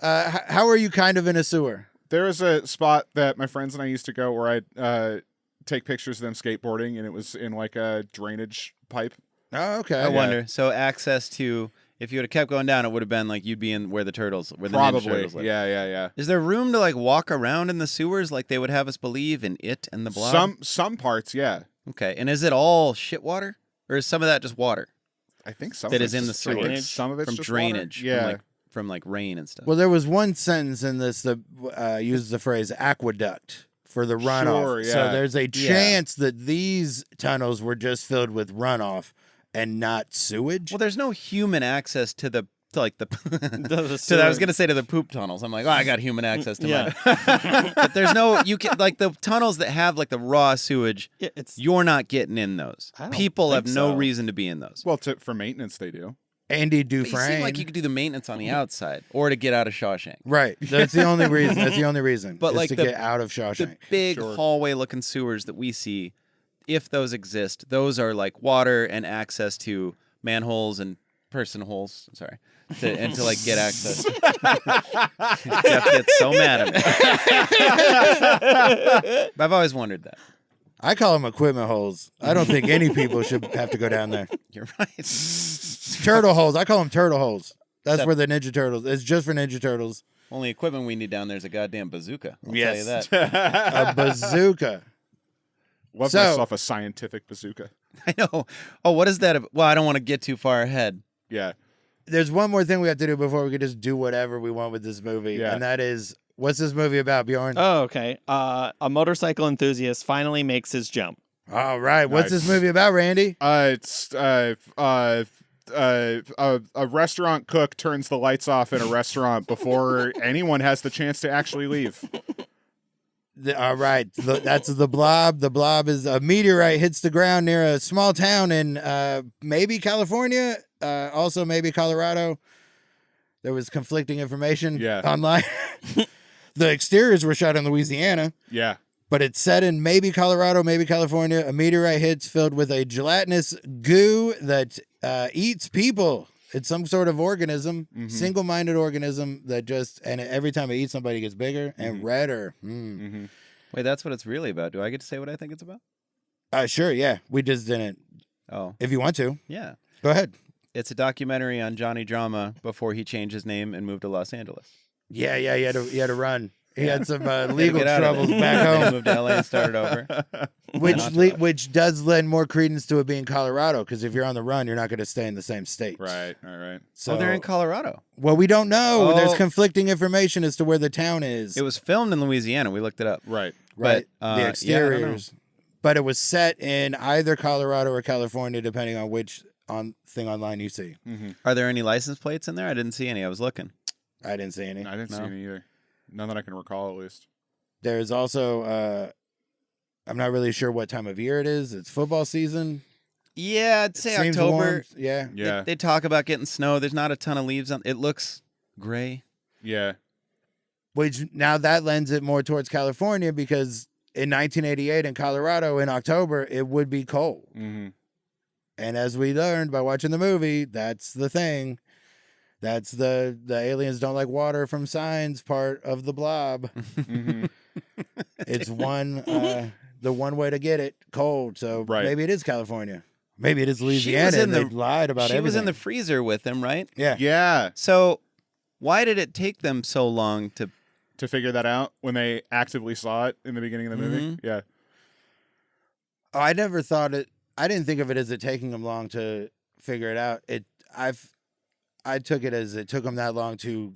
How are you kind of in a sewer? There was a spot that my friends and I used to go where I'd take pictures of them skateboarding, and it was in like a drainage pipe. Oh, okay. I wonder. So access to, if you would have kept going down, it would have been like you'd be in where the turtles, where the Ninja Probably. Turtles live. Yeah. Is there room to like walk around in the sewers like they would have us believe in It and the Blob? Some parts, yeah. Okay. And is it all shit water, or is some of that just water I think some that of is it's in the just drainage. sewers Some of it's from just drainage? Water. Yeah. From like rain and stuff. Well, there was one sentence in this that uses the phrase aqueduct for the runoff. Sure, So yeah. there's a chance that these tunnels were just filled with runoff and not sewage. Well, there's no human access to the to like the The so I was sewer. gonna say to the poop tunnels. I'm like, oh, I got human access to Yeah. mine. But there's no you can like the tunnels that have like the raw sewage. Yeah, it's You're not getting in those. I don't People have think no so. reason to be in those. Well, for maintenance, they do. Andy But you Dufresne. seem like you could do the maintenance on the outside or to get out of Shawshank. Right. That's the only reason. That's the only reason. But is like to the- get out of The Shawshank. big Sure. hallway-looking sewers that we see, if those exist, those are like water and access to manholes and person holes. Sorry, and to like get access. Geoff gets so mad at me. I've always wondered that. I call them equipment holes. I don't think any people should have to go down there. You're right. Turtle holes. I call them turtle holes. That's Except- where the Ninja Turtles. It's just for Ninja Turtles. Only equipment we need down there is a goddamn bazooka. I'll Yes. tell you that. A bazooka. Love So- myself a scientific bazooka. I know. Oh, what is that? Well, I don't want to get too far ahead. Yeah. There's one more thing we have to do before we could just do whatever we want with this movie, Yeah. and that is, what's this movie about, Bjorn? Oh, okay. A motorcycle enthusiast finally makes his jump. All right. What's Nice. this movie about, Randy? It's a restaurant cook turns the lights off in a restaurant before anyone has the chance to actually leave. All right. That's the Blob. The Blob is a meteorite hits the ground near a small town in maybe California, also maybe Colorado. There was conflicting information Yeah. online. The exteriors were shot in Louisiana, Yeah. but it's set in maybe Colorado, maybe California. A meteorite hits filled with a gelatinous goo that eats people. It's some sort of organism, single-minded organism that just, and every time it eats somebody, it gets bigger and redder. Mm-hmm. Wait, that's what it's really about. Do I get to say what I think it's about? Sure, yeah. We just didn't. Oh, If you want to, yeah. go ahead. It's a documentary on Johnny Drama before he changed his name and moved to Los Angeles. Yeah, he had to run. He had some Had to legal get out of troubles there. back Then he home, moved to LA and started over. which does lend more credence to it being Colorado. Because if you're on the run, you're not going to stay in the same state. Right. All right. So They're in Colorado. well, we don't know. There's Oh. conflicting information as to where the town is. It was filmed in Louisiana. We looked it up. Right. right. but, yeah, I The don't know. exteriors, but it was set in either Colorado or California, depending on which thing online you see. Mm-hmm. Are there any license plates in there? I didn't see any. I was looking. I didn't see any. I didn't see No. any either. None that I can recall, at least. There's also I'm not really sure what time of year it is. It's football season. Yeah, I'd say Seems October. warm. Yeah. Yeah. They talk about getting snow. There's not a ton of leaves on. It looks gray. Yeah. Which now that lends it more towards California because in 1988 in Colorado in October it would be cold. Mm-hmm. And as we learned by watching the movie, that's the thing. That's the aliens don't like water from signs part of the Blob. Mm-hmm. It's the one way to get it cold. So Right. maybe it is California. Maybe it is Louisiana. in And they the- lied about She everything. was in the freezer with him, right? yeah. Yeah. So why did it take them so long to? To figure that out when they actively saw it in the beginning of the movie. Mhm. Yeah. Oh, I never thought it. I didn't think of it as it taking them long to figure it out. I took it as it took them that long to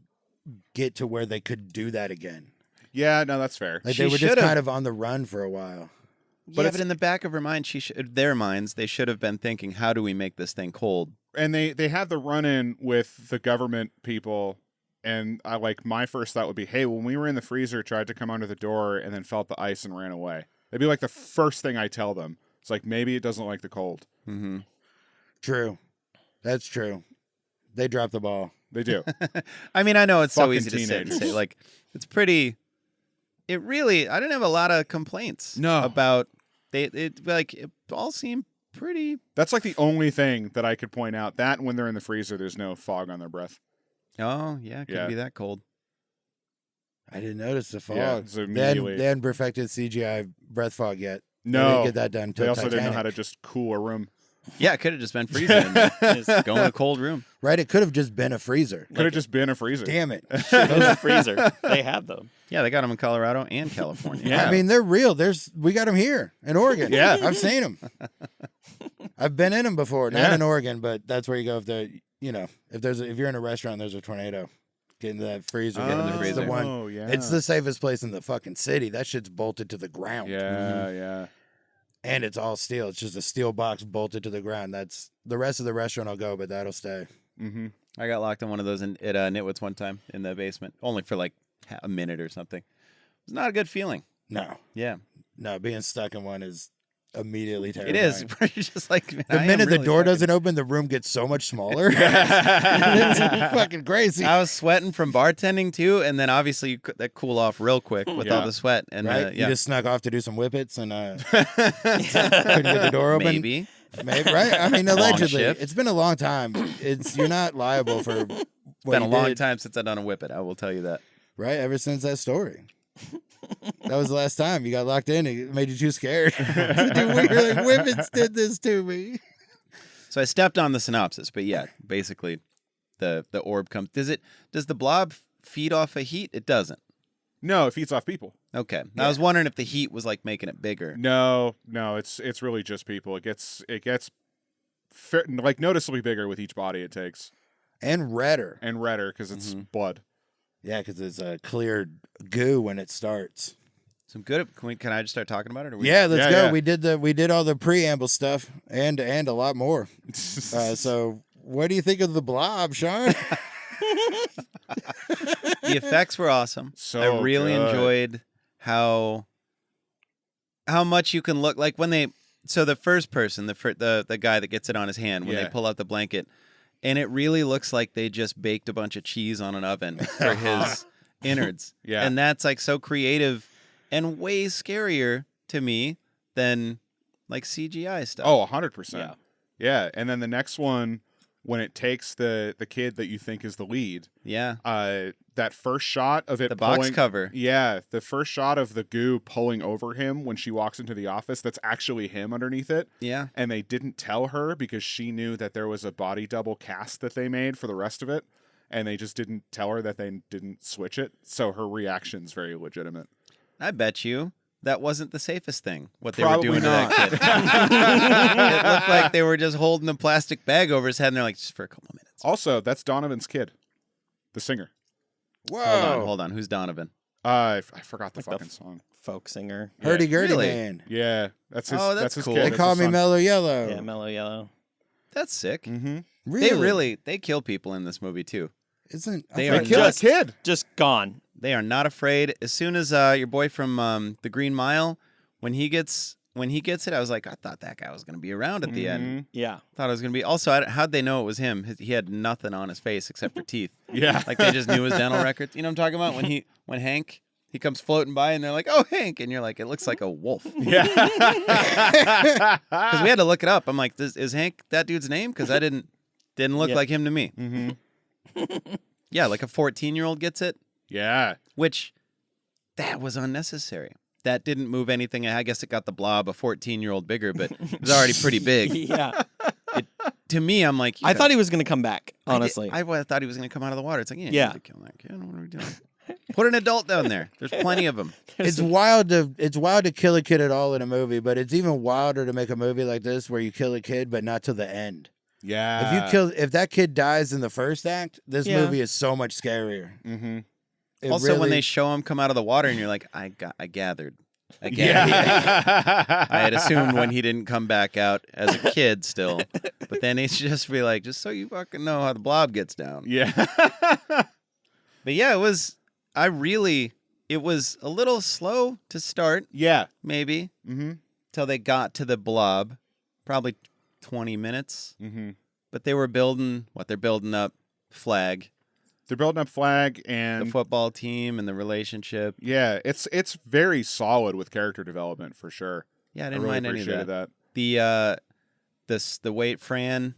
get to where they could do that again. Yeah. No, that's fair. Like She they were just should've- kind of on the run for a while. But, it's- in the back of her mind, their minds, they should have been thinking, "How do we make this thing cold?" And they had the run-in with the government people, and I like my first thought would be, hey, when we were in the freezer, tried to come under the door and then felt the ice and ran away. That'd be like the first thing I tell them. It's like maybe it doesn't like the cold. Mm-hmm. True. That's true. They dropped the ball. They do. I mean, I know it's so Fucking easy to say, teenagers. like it's pretty. It really, I didn't have a lot of complaints. No. About it all seemed pretty. That's like the only thing that I could point out. That and when they're in the freezer, there's no fog on their breath. Oh yeah, it could Yeah. be that cold. I didn't notice the fog. Yeah, so they, immediately. hadn't perfected CGI breath fog yet. They No. didn't get that done They until also didn't know Titanic. how to just cool a room. Yeah, it could have just been freezing. And just go in a cold room. Right? It could have just been a freezer. Could have just been a freezer. Damn it. Those are freezer. They have them. Yeah, they got them in Colorado and California. Yeah. I mean, they're real. We got them here in Oregon. Yeah. I've seen them. I've been in them before. Not Yeah. in Oregon, but that's where you go if you're in a restaurant, and there's a tornado. Get into that freezer. Get in the It's freezer. the one. Oh, yeah. It's the safest place in the fucking city. That shit's bolted to the ground. Yeah, yeah. And it's all steel. It's just a steel box bolted to the ground. That's the rest of the restaurant will go, but that'll stay. Mm-hmm. I got locked in one of those at Nitwit's one time in the basement, only for like a minute or something. It was not a good feeling. No. Yeah. No, being stuck in one is immediately terrifying. It is. You're just like, man, The I am minute the really door fucking- doesn't open, the room gets so much smaller. It's fucking crazy. I was sweating from bartending too, and then obviously that cool off real quick with all Yeah. the sweat. And Right? yeah, You just snuck off to do some whippets and couldn't get the door open. maybe. Maybe, right? I mean, Long allegedly. shift. It's been a long time. You're not liable for what Been a you long did, time since I've done a whippet. I will tell you that. right? Ever since that story. That was the last time you got locked in. It made you too scared. You're like, whippets did this to me. So I stepped on the synopsis, but yeah, basically, the orb comes. Does the blob feed off of heat? It doesn't. No, it feeds off people. Okay, I was wondering if the heat was like making it bigger. No, it's really just people. It gets like noticeably bigger with each body it takes, And redder. and redder because it's blood. Yeah, because it's a clear goo when it starts. Some good. Can I just start talking about it? Or we- Yeah, let's Yeah, go. yeah. We did all the preamble stuff and a lot more. So what do you think of the Blob, Sean? The effects were awesome. So I really good. enjoyed how much you can look like when they. So the first person, the guy that gets it on his hand when they Yeah. pull out the blanket, and it really looks like they just baked a bunch of cheese on an oven for his innards. Yeah. And that's like so creative and way scarier to me than like CGI stuff. Oh, 100%. Yeah. Yeah, and then the next one, when it takes the kid that you think is the lead, yeah. that first shot of it The box pulling, cover. Yeah, the first shot of the goo pulling over him when she walks into the office, that's actually him underneath it. Yeah. And they didn't tell her because she knew that there was a body double cast that they made for the rest of it. And they just didn't tell her that they didn't switch it. So her reaction's very legitimate. I bet you that wasn't the safest thing, what they Probably were doing not. to that kid. It looked like they were just holding a plastic bag over his head, and they're like, just for a couple of minutes. Also, that's Donovan's kid, the singer. Whoa. Hold on. Who's Donovan? I forgot the Like the fucking song. Folk singer. Hurdy-gurdy Really? man. Yeah, that's his. Oh, that's that's his cool. kid. They That's call his me son. Mellow Yellow. Yeah, Mellow Yellow. That's sick. Really? They kill people in this movie too. Isn't They I are thought- Kill a just- kid. Just gone. They are not afraid. As soon as your boy from the Green Mile, when he gets it, I was like, I thought that guy was going to be around at the end. Mhm. I Yeah. thought it was going to be. Also, how'd they know it was him? He had nothing on his face except for teeth. Yeah. Like they just knew his dental records. You know what I'm talking about? When Hank he comes floating by and they're like, "Oh, Hank," and you're like, "It looks like a wolf." Yeah. Because we had to look it up. I'm like, is Hank that dude's name? Because I didn't look Yeah. like him to me. hmm Yeah, like a 14-year-old gets it, Yeah. which that was unnecessary. That didn't move anything. I guess it got the Blob a 14-year-old bigger, but it was already pretty big. Yeah. To me, I'm like, I thought he was going to come back, I did- honestly. I thought he was going to come out of the water. It's like, Yeah. need to kill that kid. What are we doing? Put an adult down there. There's plenty of them. It's wild to kill a kid at all in a movie, but it's even wilder to make a movie like this where you kill a kid but not to the end. Yeah. If that kid dies in the first act, this Yeah. movie is so much scarier. Mm-hmm. It Also, when really- they show him come out of the water, and you're like, I gathered. Yeah. I had assumed when he didn't come back out as a kid still, but then he's just be like, just so you fucking know how the Blob gets down. Yeah. But yeah, it was a little slow to start, Yeah. maybe, Mm-hmm. till they got to the Blob, probably 20 minutes. Mm-hmm. But they were they're building up Flag, They're building up Flag the and football team and the relationship. yeah, it's very solid with character development for sure. Yeah, I I didn't really mind any of appreciated that. that. The wait Fran,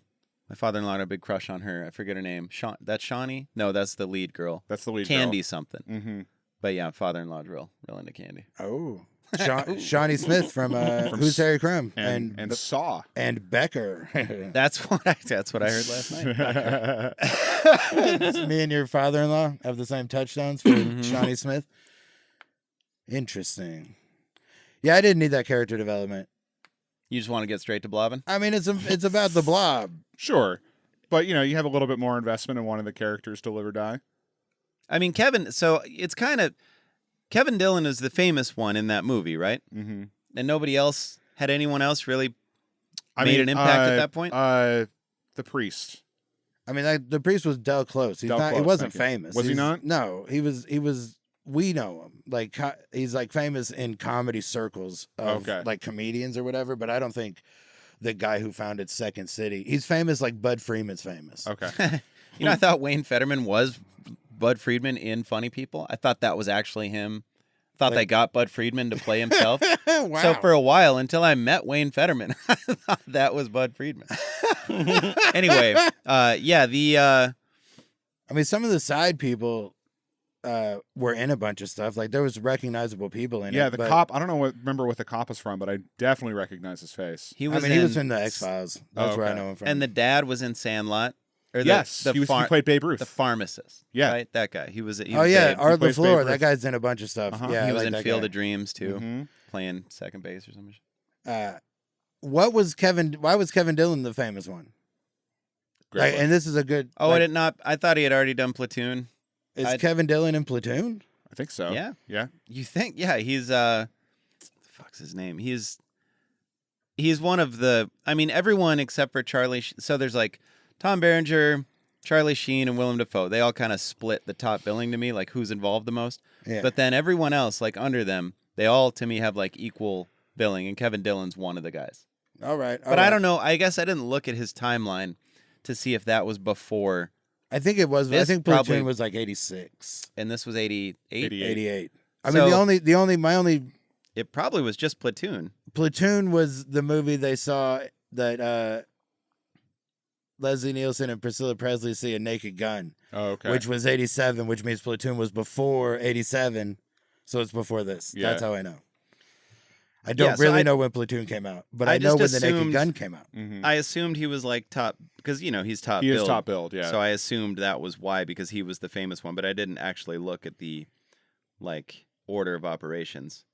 my father-in-law had a big crush on her. I forget her name. That's Shawnee? No, that's the lead girl. That's the lead Candy something. Mm-hmm. But yeah, father-in-law's real into Candy. Oh, Shawnee Smith from Who's Harry Crumb And Saw. and Becker. That's what I heard last night. Me and your father-in-law have the same touchdowns for Mhm. Shawnee Smith. Interesting. Yeah, I didn't need that character development. You just want to get straight to blobbing? I mean, it's about the Blob. Sure. But you have a little bit more investment in one of the characters to live or die. I mean, Kevin, so it's kind of Kevin Dillon is the famous one in that movie, right? Mm-hmm. And nobody else had anyone else really made an impact at that point? The priest. I mean, the priest was Del Close. He Close, wasn't thank you. famous. Was he not? No, he was. We know him. Like he's like famous in comedy circles of like comedians or whatever. But I don't think the guy who founded Second City. He's famous like Bud Freeman's famous. Okay. You know, I thought Wayne Fetterman was Bud Friedman in Funny People. I thought that was actually him. Thought they got Bud Friedman to play himself. Wow. So for a while, until I met Wayne Fetterman, I thought that was Bud Friedman. Anyway, I mean, some of the side people were in a bunch of stuff. Like there was recognizable people in it. Yeah, the cop. I don't remember what the cop is from, but I definitely recognize his face. he was he was in the X-Files. That's where I know him from. and the dad was in Sandlot. Or Yes, he played Babe Ruth. The pharmacist. Yeah. Right? That guy. He was Art He plays LaFleur. Babe That Ruth. guy's in a bunch of stuff. Uh-huh. Yeah, he I was like in that Field guy. of Dreams too, Mhm. playing second base or something. Why was Kevin Dillon the famous one? Great one. And this is a good. Oh, I did not. I thought he had already done Platoon. Is Kevin Dillon in Platoon? I think so. Yeah. Yeah. You think? Yeah, he's the fuck's his name? He's one of the. I mean, everyone except for Charlie. So there's like Tom Berenger, Charlie Sheen, and Willem Dafoe. They all kind of split the top billing to me, like who's involved the most. Yeah. But then everyone else, like under them, they all to me have like equal billing, and Kevin Dillon's one of the guys. All right. But I don't know. I guess I didn't look at his timeline to see if that was before, I think it was. I This think Platoon probably- was like 86, and this was 88. 88. I So- mean, my only It probably was just Platoon. Platoon was the movie they saw that Leslie Nielsen and Priscilla Presley see a Naked Gun, Oh, okay. which was 87, which means Platoon was before 87, so it's before this. Yeah. That's how I know. I don't so really I- know when Platoon came out, but I I know just when the Naked assumed- Gun came out. Mhm. I assumed he was like top because he's top. He billed. is top billed. Yeah. So I assumed that was why, because he was the famous one, but I didn't actually look at the like order of operations.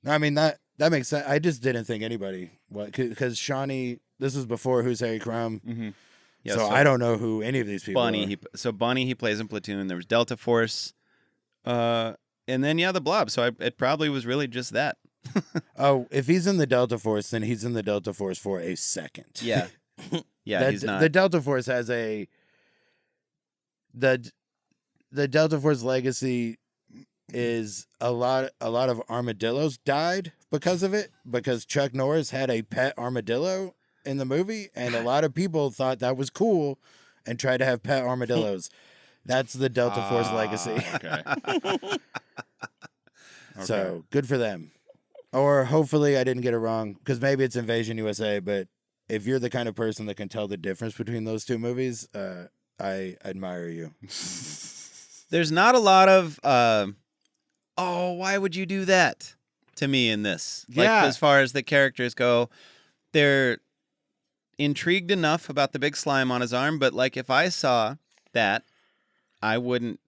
I mean that makes sense. I just didn't think anybody because Shawnee. This was before Who's Harry Crumb, Mhm. Yeah, so I don't know who any of these people Bunny. are. Bunny he plays in Platoon. There was Delta Force, and then the Blob. So it probably was really just that. Oh, if he's in the Delta Force, then he's in the Delta Force for a second. Yeah, yeah. He's not. The Delta Force has the Delta Force legacy is a lot of armadillos died because of it, because Chuck Norris had a pet armadillo in the movie, and a lot of people thought that was cool and tried to have pet armadillos. That's the Delta Force legacy. Okay. So good for them. Or hopefully I didn't get it wrong, because maybe it's Invasion USA, but if you're the kind of person that can tell the difference between those two movies, I admire you. There's not a lot of why would you do that to me in this? Like, Yeah. as far as the characters go, they're intrigued enough about the big slime on his arm, but like if I saw that, I wouldn't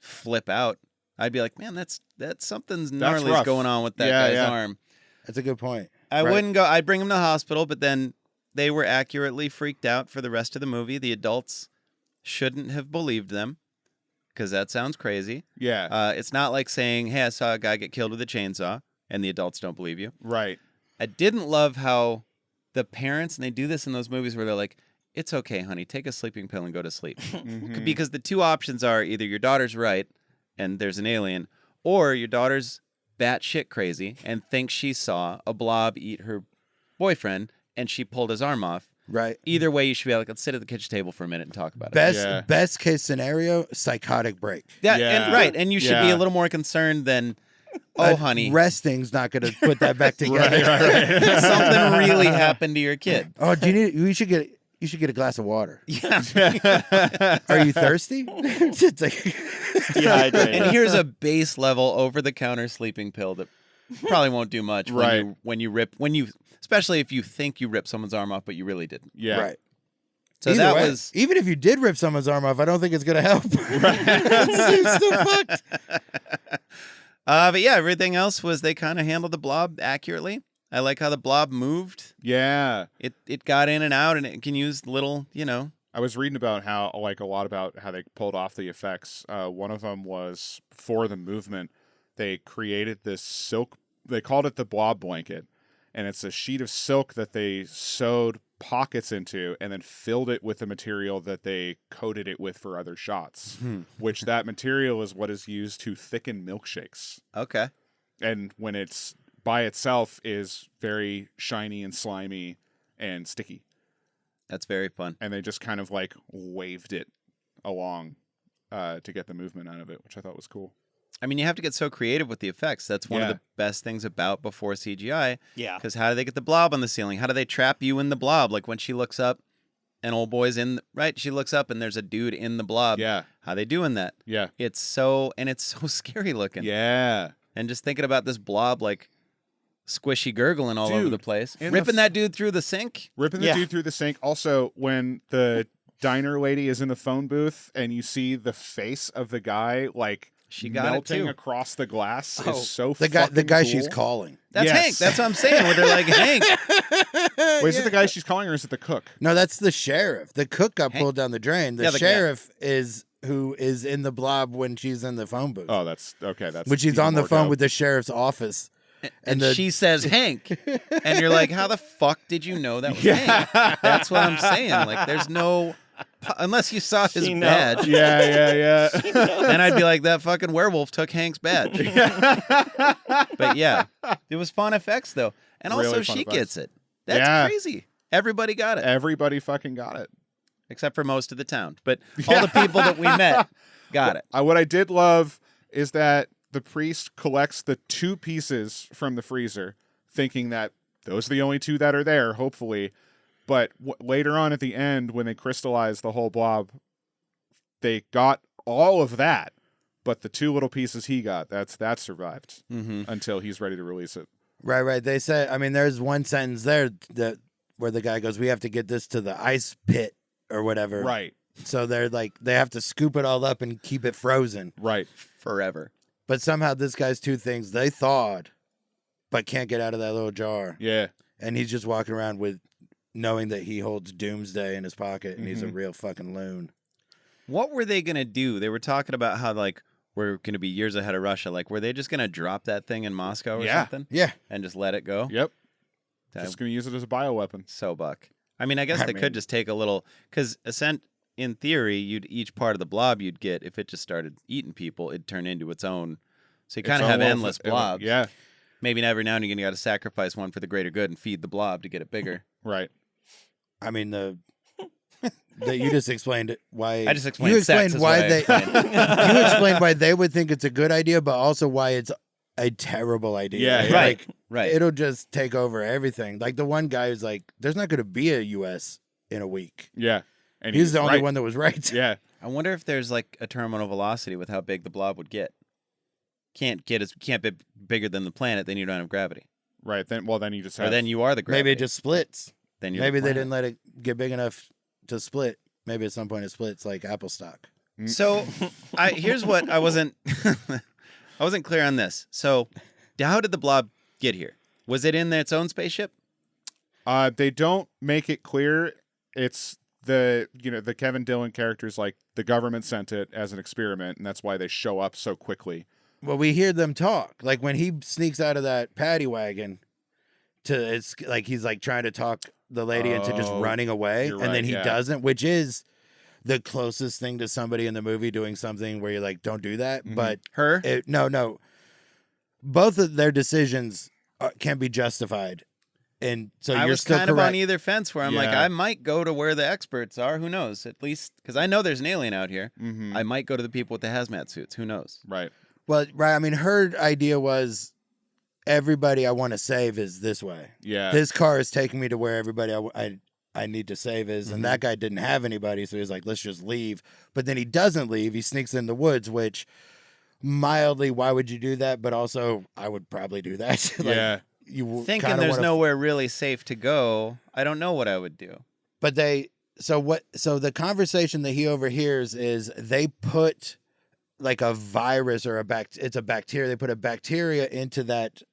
flip out. I'd be like, man, that's something's gnarly's rough. going on with that Yeah, guy's yeah. arm. That's a good point. I Right. wouldn't go. I'd bring him to the hospital, but then they were accurately freaked out for the rest of the movie. The adults shouldn't have believed them, because that sounds crazy. Yeah. It's not like saying, hey, I saw a guy get killed with a chainsaw, and the adults don't believe you. Right. I didn't love how the parents, and they do this in those movies where they're like, it's okay, honey, take a sleeping pill and go to sleep. Mhm. Because the two options are either your daughter's right and there's an alien, or your daughter's batshit crazy and thinks she saw a blob eat her boyfriend and she pulled his arm off. Right. Either way, you should be like, let's sit at the kitchen table for a minute and talk about it. Yeah. Best case scenario, psychotic break. Yeah, Yeah. and right, and you should be Yeah. a little more concerned than, oh, honey, Resting's not going to put that back together. Right. something really happened to your kid. Oh, you should get a glass of water. Yeah. Are you thirsty? It's like- Dehydrated. And here's a base level over-the-counter sleeping pill that probably won't do much Right. when you especially if you think you ripped someone's arm off, but you really didn't. Yeah. Right. So Either that way, was even if you did rip someone's arm off, I don't think it's gonna help. It's still fucked. but yeah, everything else was they kind of handled the blob accurately. I like how the blob moved. Yeah. It got in and out, and it can use little, I was reading about how, like, a lot about how they pulled off the effects. One of them was for the movement. They created this silk. They called it the blob blanket, and it's a sheet of silk that they sewed pockets into and then filled it with the material that they coated it with for other shots, which that material is what is used to thicken milkshakes. Okay. And when it's by itself is very shiny and slimy and sticky. That's very fun. And they just kind of like waved it along to get the movement out of it, which I thought was cool. I mean, you have to get so creative with the effects. That's one of the best things about before CGI. Yeah. Because how do they get the blob on the ceiling? How do they trap you in the blob? Like when she looks up and old boy's in, right? She looks up and there's a dude in the blob. Yeah. How they doing that? Yeah. It's so scary looking. Yeah. And just thinking about this blob, like squishy gurgling all over Dude, the place. in Ripping that dude through the sink. Ripping the dude through the sink. Also, when the diner lady is in the phone booth and you see the face of the guy like She got melting it too. across the glass Oh, is so The fucking guy cool. she's calling. That's Yes. Hank. That's what I'm saying. Where they're like, Hank. Wait, is it the guy she's calling or is it the cook? No, that's the sheriff. The cook got pulled down the drain. The Yeah, the guy. sheriff is who is in the blob when she's in the phone booth. Oh, that's okay. That's when she's even on the more phone dope. with the sheriff's office. And the- she says Hank. And you're like, how the fuck did you know that was Hank? That's what I'm saying. Like, there's no... Unless you saw his She knows. badge. Yeah. Then I'd be like, that fucking werewolf took Hank's badge. But yeah, it was fun effects, though. And also, Really fun she effects. gets it. That's Yeah. crazy. Everybody got it. Everybody fucking got it. Except for most of the town. But all the people that we met got it. What I did love is that the priest collects the 2 pieces from the freezer, thinking that those are the only 2 that are there, hopefully. But later on at the end, when they crystallize the whole blob, they got all of that. But the 2 little pieces he got, that survived until he's ready to release it. Right. They said, I mean, there's one sentence there that where the guy goes, we have to get this to the ice pit or whatever. Right. So they're like, they have to scoop it all up and keep it frozen. Right. Forever. But somehow this guy's 2 things, they thawed, but can't get out of that little jar. Yeah. And he's just walking around with knowing that he holds Doomsday in his pocket and he's a real fucking loon. What were they going to do? They were talking about how, like, we're going to be years ahead of Russia. Like, were they just going to drop that thing in Moscow or something? Yeah. And just let it go? Yep. That- Just going to use it as a bioweapon. So buck. I mean, I guess they could just take a little, because in theory, each part of the blob you'd get, if it just started eating people, it'd turn into its own. So you kind of have endless blobs. Yeah. Maybe every now and again you got to sacrifice one for the greater good and feed the blob to get it bigger. Right. I mean, you just explained it, why. I just explained you sex explained is why what I they. explained. You explained why they would think it's a good idea, but also why it's a terrible idea. Yeah, Like, right, right. It'll just take over everything. Like the one guy who's like, "There's not going to be a U.S. in a week." Yeah. And He's the only right. one that was right. Yeah. I wonder if there's like a terminal velocity with how big the blob would get. Can't be bigger than the planet, then you don't have gravity. Right. Then you just have. Or then you are the gravity. Maybe it just splits. Then you're Maybe the they planet. didn't let it get big enough to split. Maybe at some point it splits like Apple stock. So, here's what I wasn't clear on this. So, how did the blob get here? Was it in its own spaceship? They don't make it clear. It's the Kevin Dillon character's like the government sent it as an experiment, and that's why they show up so quickly. Well, we hear them talk. Like when he sneaks out of that paddy wagon, it's like he's like trying to talk the lady into just Oh, running away, you're and then right, he yeah. doesn't, which is the closest thing to somebody in the movie doing something where you're like, don't do that. Mhm. But Her? no, both of their decisions can be justified, and so I you're was still kind of correct. on either fence where I'm like, Yeah. I might go to where the experts are. Who knows? At least, because I know there's an alien out here. Mm-hmm. I might go to the people with the hazmat suits. Who knows? Right. Well, right. I mean, her idea was everybody I want to save is this way. Yeah. This car is taking me to where everybody I need to save is. Mhm. And that guy didn't have anybody. So he's like, let's just leave. But then he doesn't leave. He sneaks in the woods, which mildly, why would you do that? But also, I would probably do that. Like, yeah. You Thinking kinda there's wanna- nowhere really safe to go, I don't know what I would do. But so the conversation that he overhears is they put like a virus or it's a bacteria. They put a bacteria into that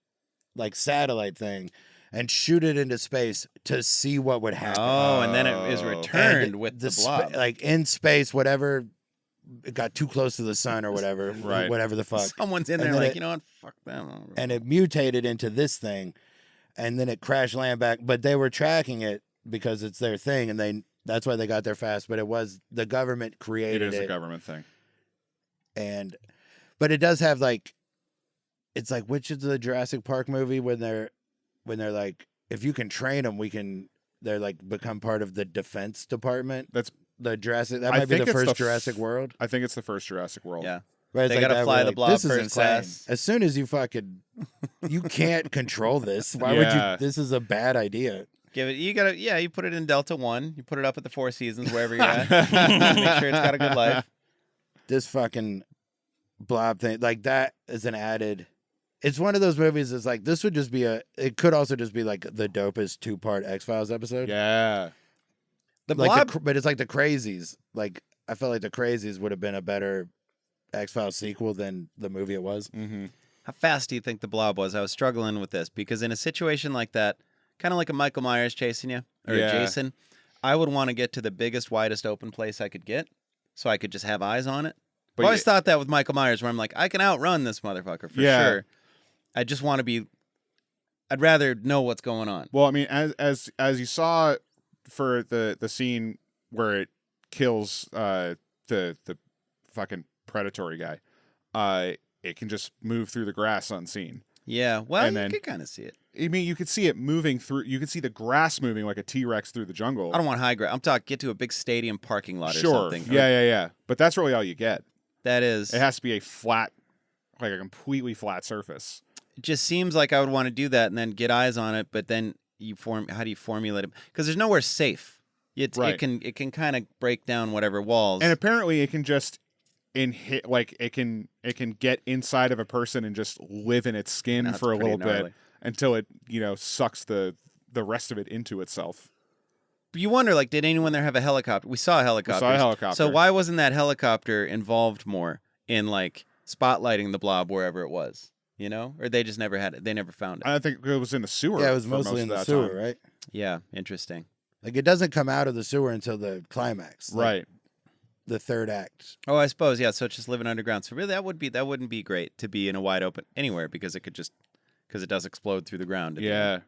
like satellite thing and shoot it into space to see what would happen. Oh, and then it is Oh. returned And with the spa- blob. like in space, whatever, it got too close to the sun or whatever, Right. whatever the fuck. Someone's in And there then like, it- you know what? Fuck them. And it mutated into this thing. and then it crash land back. But they were tracking it because it's their thing, and that's why they got there fast. But it was the government created it. It is a government thing. But it does have like, it's like, which is the Jurassic Park movie when they're like, if you can train them, they're like become part of the defense department. That's the Jurassic. That I might be think the it's first the Jurassic World. I think it's the first Jurassic World. Yeah. Right, They it's like gotta that, fly where, the like, Blob this is first insane. class. As soon as you you can't control this. Why would Yeah. you? This is a bad idea. You put it in Delta 1. You put it up at the Four Seasons, wherever you're at. Make sure it's got a good life. This fucking Blob thing, like that is an added. It's one of those movies that's like, this would just be it could also just be like the dopest 2-part X-Files episode. Yeah. The Like Blob, but it's like the Crazies. Like, I felt like the Crazies would have been a better X-Files sequel than the movie it was. Mm-hmm. how fast do you think the Blob was? I was struggling with this because in a situation like that, kind of like a Michael Myers chasing you or Yeah. a Jason, I would want to get to the biggest, widest open place I could get so I could just have eyes on it. But I always thought that with Michael Myers, where I'm like, I can outrun this motherfucker for Yeah. sure. I just want to be. I'd rather know what's going on. Well, I mean, as you saw for the scene where it kills the fucking predatory guy, it can just move through the grass unseen. Yeah, well, And you then- could kind of see it. I mean, you could see it moving through. You could see the grass moving like a T-Rex through the jungle. I don't want high ground. I'm talking get to a big stadium parking lot or Sure. something. Yeah. But that's really all you get. That is. It has to be a flat, like a completely flat surface. It just seems like I would want to do that and then get eyes on it, but then how do you formulate it? Because there's nowhere safe. Right. It can kind of break down whatever walls. And apparently, it can just it can get inside of a person and just live in its skin That's for a pretty little bit gnarly. until it sucks the rest of it into itself. But you wonder, like, did anyone there have a helicopter? We saw a helicopter. saw a helicopter. So why wasn't that helicopter involved more in like spotlighting the Blob wherever it was? You know, or they just never had it. They never found it. I think it was in the sewer. Yeah, it was for mostly most in of the that sewer, time. right? Yeah, interesting. Like, it doesn't come out of the sewer until the climax, like, Right. the third act. Oh, I suppose, yeah. So it's just living underground. So really, that wouldn't be great to be in a wide open anywhere because it does explode through the ground. at the Yeah. end.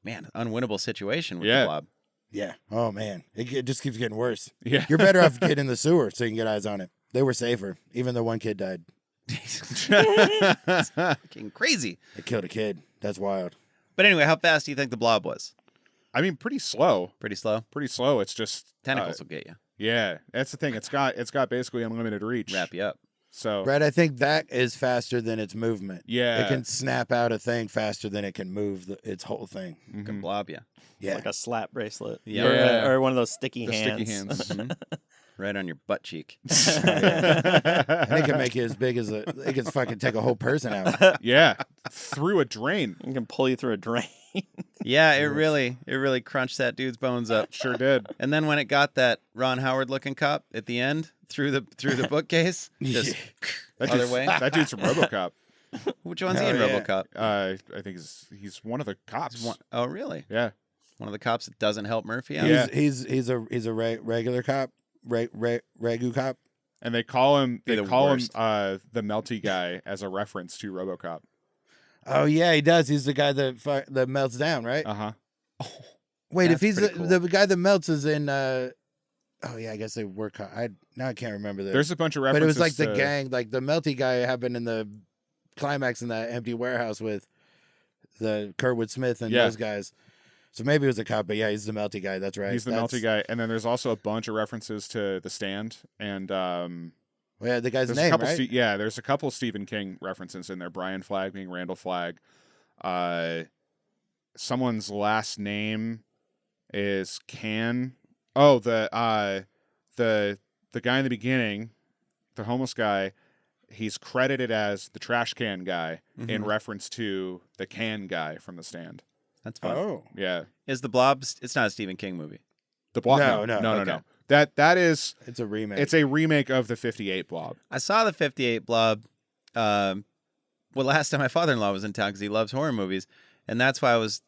Man, unwinnable situation with Yeah. the Blob. Yeah. Oh man, it just keeps getting worse. Yeah. You're better off getting in the sewer so you can get eyes on it. They were safer, even though one kid died. Fucking crazy. They killed a kid. That's wild. But anyway, how fast do you think the Blob was? I mean, pretty slow. Pretty slow. Pretty slow. It's just Tentacles will get you. Yeah, that's the thing. It's got basically unlimited reach. Wrap you up. So Brad, I think that is faster than its movement. yeah, It can snap out a thing faster than it can move its whole thing. Mhm. Can blob you. Yeah. Like a slap bracelet. Yeah. Or one of those sticky the hands. sticky hands. Mhm. Right on your butt cheek. And it can make you as big as it can fucking take a whole person out. Yeah, through a drain. It can pull you through a drain. Yeah, it really crunched that dude's bones up. Sure did. And then when it got that Ron Howard looking cop at the end through the bookcase, just That other dude's, way. That dude's from RoboCop. Which one's he Oh, in yeah. RoboCop? I think he's one of the cops. Oh, really? Yeah. One of the cops that doesn't help Murphy out? Yeah. He's a regular cop, regu cop. And they call him Be the the worst. the melty guy as a reference to RoboCop. Oh yeah, he does. He's the guy that melts down, right? Uh-huh. Wait, if that's he's pretty cool. the guy that melts is in. Oh yeah, I guess they were. I can't remember that. There's a bunch of But references it was like the to- gang, like the melty guy happened in the climax in that empty warehouse with the Kurtwood Smith and Yeah. those guys. So maybe it was a cop, but yeah, he's the melty guy. That's right. He's the melty guy. And then there's also a bunch of references to The Stand and Well, yeah, the guy's there's name, a couple right? there's a couple Stephen King references in there. Brian Flagg being Randall Flagg. Someone's last name is Can. Oh, the guy in the beginning, the homeless guy, he's credited as the trash can guy in Mhm. reference to the can guy from The Stand. That's fun. Oh, Yeah. Is the Blob? It's not a Stephen King movie. The Blob. No, okay. No. That is it's a remake. it's a remake of the 58 Blob. I saw the 58 Blob. Well, last time my father-in-law was in town because he loves horror movies, and that's why I was.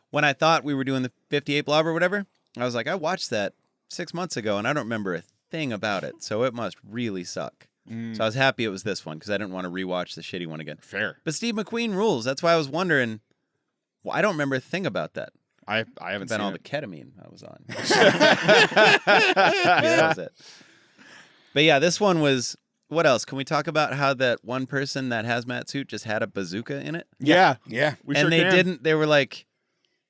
When I thought we were doing the 58 Blob or whatever, I was like, I watched that 6 months ago, and I don't remember a thing about it, so it must really suck. So I was happy it was this one because I didn't want to rewatch the shitty one again. Fair. But Steve McQueen rules. That's why I was wondering, Well, I don't remember a thing about that. I haven't Been seen all it. the ketamine I was on. That was it. But yeah, this one was. What else? Can we talk about how that one person, that hazmat suit, just had a bazooka in it? Yeah, Yeah. we and sure they can. didn't. They were like,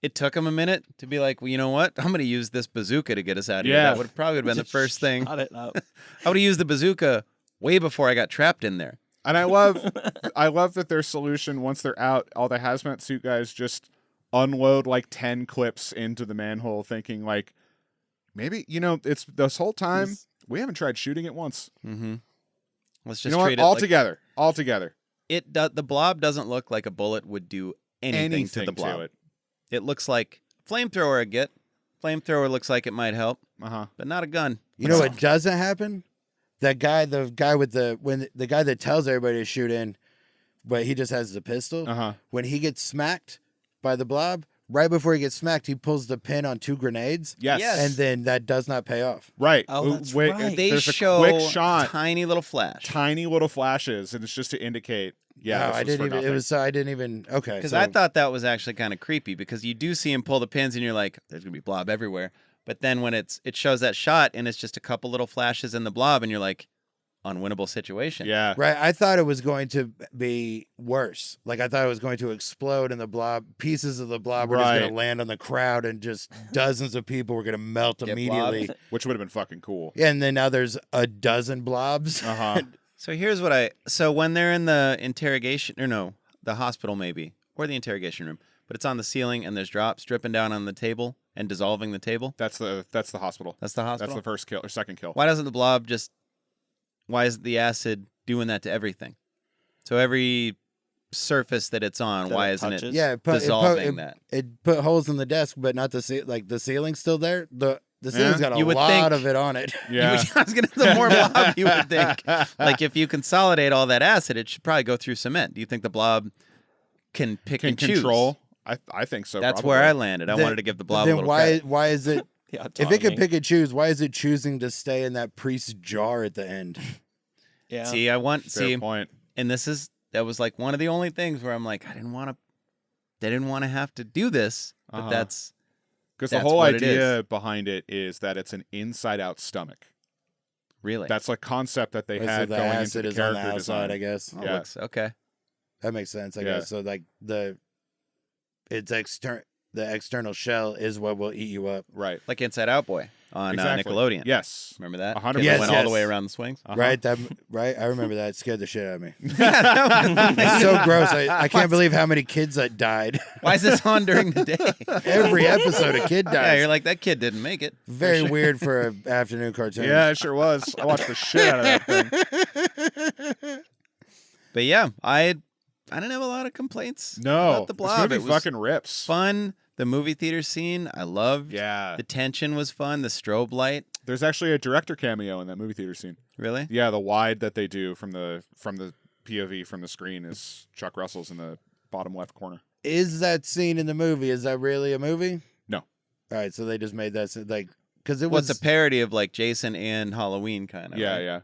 it took them a minute to be like, well, you know what? I'm going to use this bazooka to get us out of here. Yeah. That would probably have been the first thing. Shut it up. I would have used the bazooka way before I got trapped in there. And I love that their solution, once they're out, all the hazmat suit guys just unload like 10 clips into the manhole, thinking like, maybe, it's this whole time we haven't tried shooting it once. Mm-hmm. Let's You just know what? treat it All like together. All together. the blob doesn't look like a bullet would do anything to the blob. it. It looks like flamethrower I get. Flamethrower looks like it might help, Uh-huh. but not a gun. You know what doesn't happen? The guy with the guy that tells everybody to shoot in, but he just has the pistol. Uh-huh. When he gets smacked by the blob, right before he gets smacked, he pulls the pin on 2 grenades. Yes. Yes. And then that does not pay off. Right. Oh, that's Wait, right. They there's show a quick shot, tiny little flash. tiny little flashes, and it's just to indicate, yeah, No, this I was didn't for even. nothing. It was so I didn't even. Okay. Because So, I thought that was actually kind of creepy because you do see him pull the pins and you're like, there's going to be blob everywhere. But then when it shows that shot and it's just a couple little flashes in the blob and you're like, unwinnable situation. Yeah. right. I thought it was going to be worse. Like I thought it was going to explode, and the blob pieces of the blob were just going Right. to land on the crowd, and just dozens of people were going to melt Get immediately. blobbed. Which would have been fucking cool. And then now there's a dozen blobs. Uh-huh. So here's what so when they're in the interrogation, or no, the hospital maybe, or the interrogation room, but it's on the ceiling and there's drops dripping down on the table and dissolving the table. That's the hospital. That's the hospital. That's the first kill or second kill. Why doesn't the blob why isn't the acid doing that to everything? So every surface that it's on, That why it isn't it touches? Yeah, it dissolving that? It put holes in the desk, but not the ceiling's still there. The ceiling's got a You would lot think- of it on it. Yeah. I was gonna the more blob you would think. Like if you consolidate all that acid, it should probably go through cement. Do you think the blob can pick Can and choose? control. I think so. That's probably. where I landed. I Then- wanted to give the blob a Then little why credit. why is it? The If it could autonomy. pick and choose, why is it choosing to stay in that priest's jar at the end? Yeah. See, Fair point. and that was like one of the only things where I'm like, they didn't want to have to do this, but Uh-huh. that's Because the That's whole what it idea behind it is that it's an inside-out stomach. really That's a concept that they So had the going into acid the is on the character outside, design. I guess. oh, yeah. looks okay. That makes sense, I Yeah. guess. So like the external shell is what will eat you up. Right. Like Inside Out Boy on Exactly. Nickelodeon. Yes. Remember that? 100%. It Yes, went all the way yes. around the swings. Uh-huh. Right? Right? I remember that. It scared the shit out of me. Yeah, It's so gross. I can't believe how many kids that died. Why is this on during the day? Every episode a kid dies. Yeah, you're like, that kid didn't make it. Very weird for an afternoon cartoon. Yeah, it sure was. I watched the shit out of that thing. But yeah, I didn't have a lot of complaints No. about the blob. This It movie was fucking rips. fun. The movie theater scene, I loved. Yeah. The tension was fun. The strobe light. There's actually a director cameo in that movie theater scene. Really? Yeah, the wide that they do from the POV from the screen is Chuck Russell's in the bottom left corner. Is that scene in the movie? Is that really a movie? No. All right, so they just made that like because it Well, was it's a parody of like Jason and Halloween kind of. Yeah, right? yeah.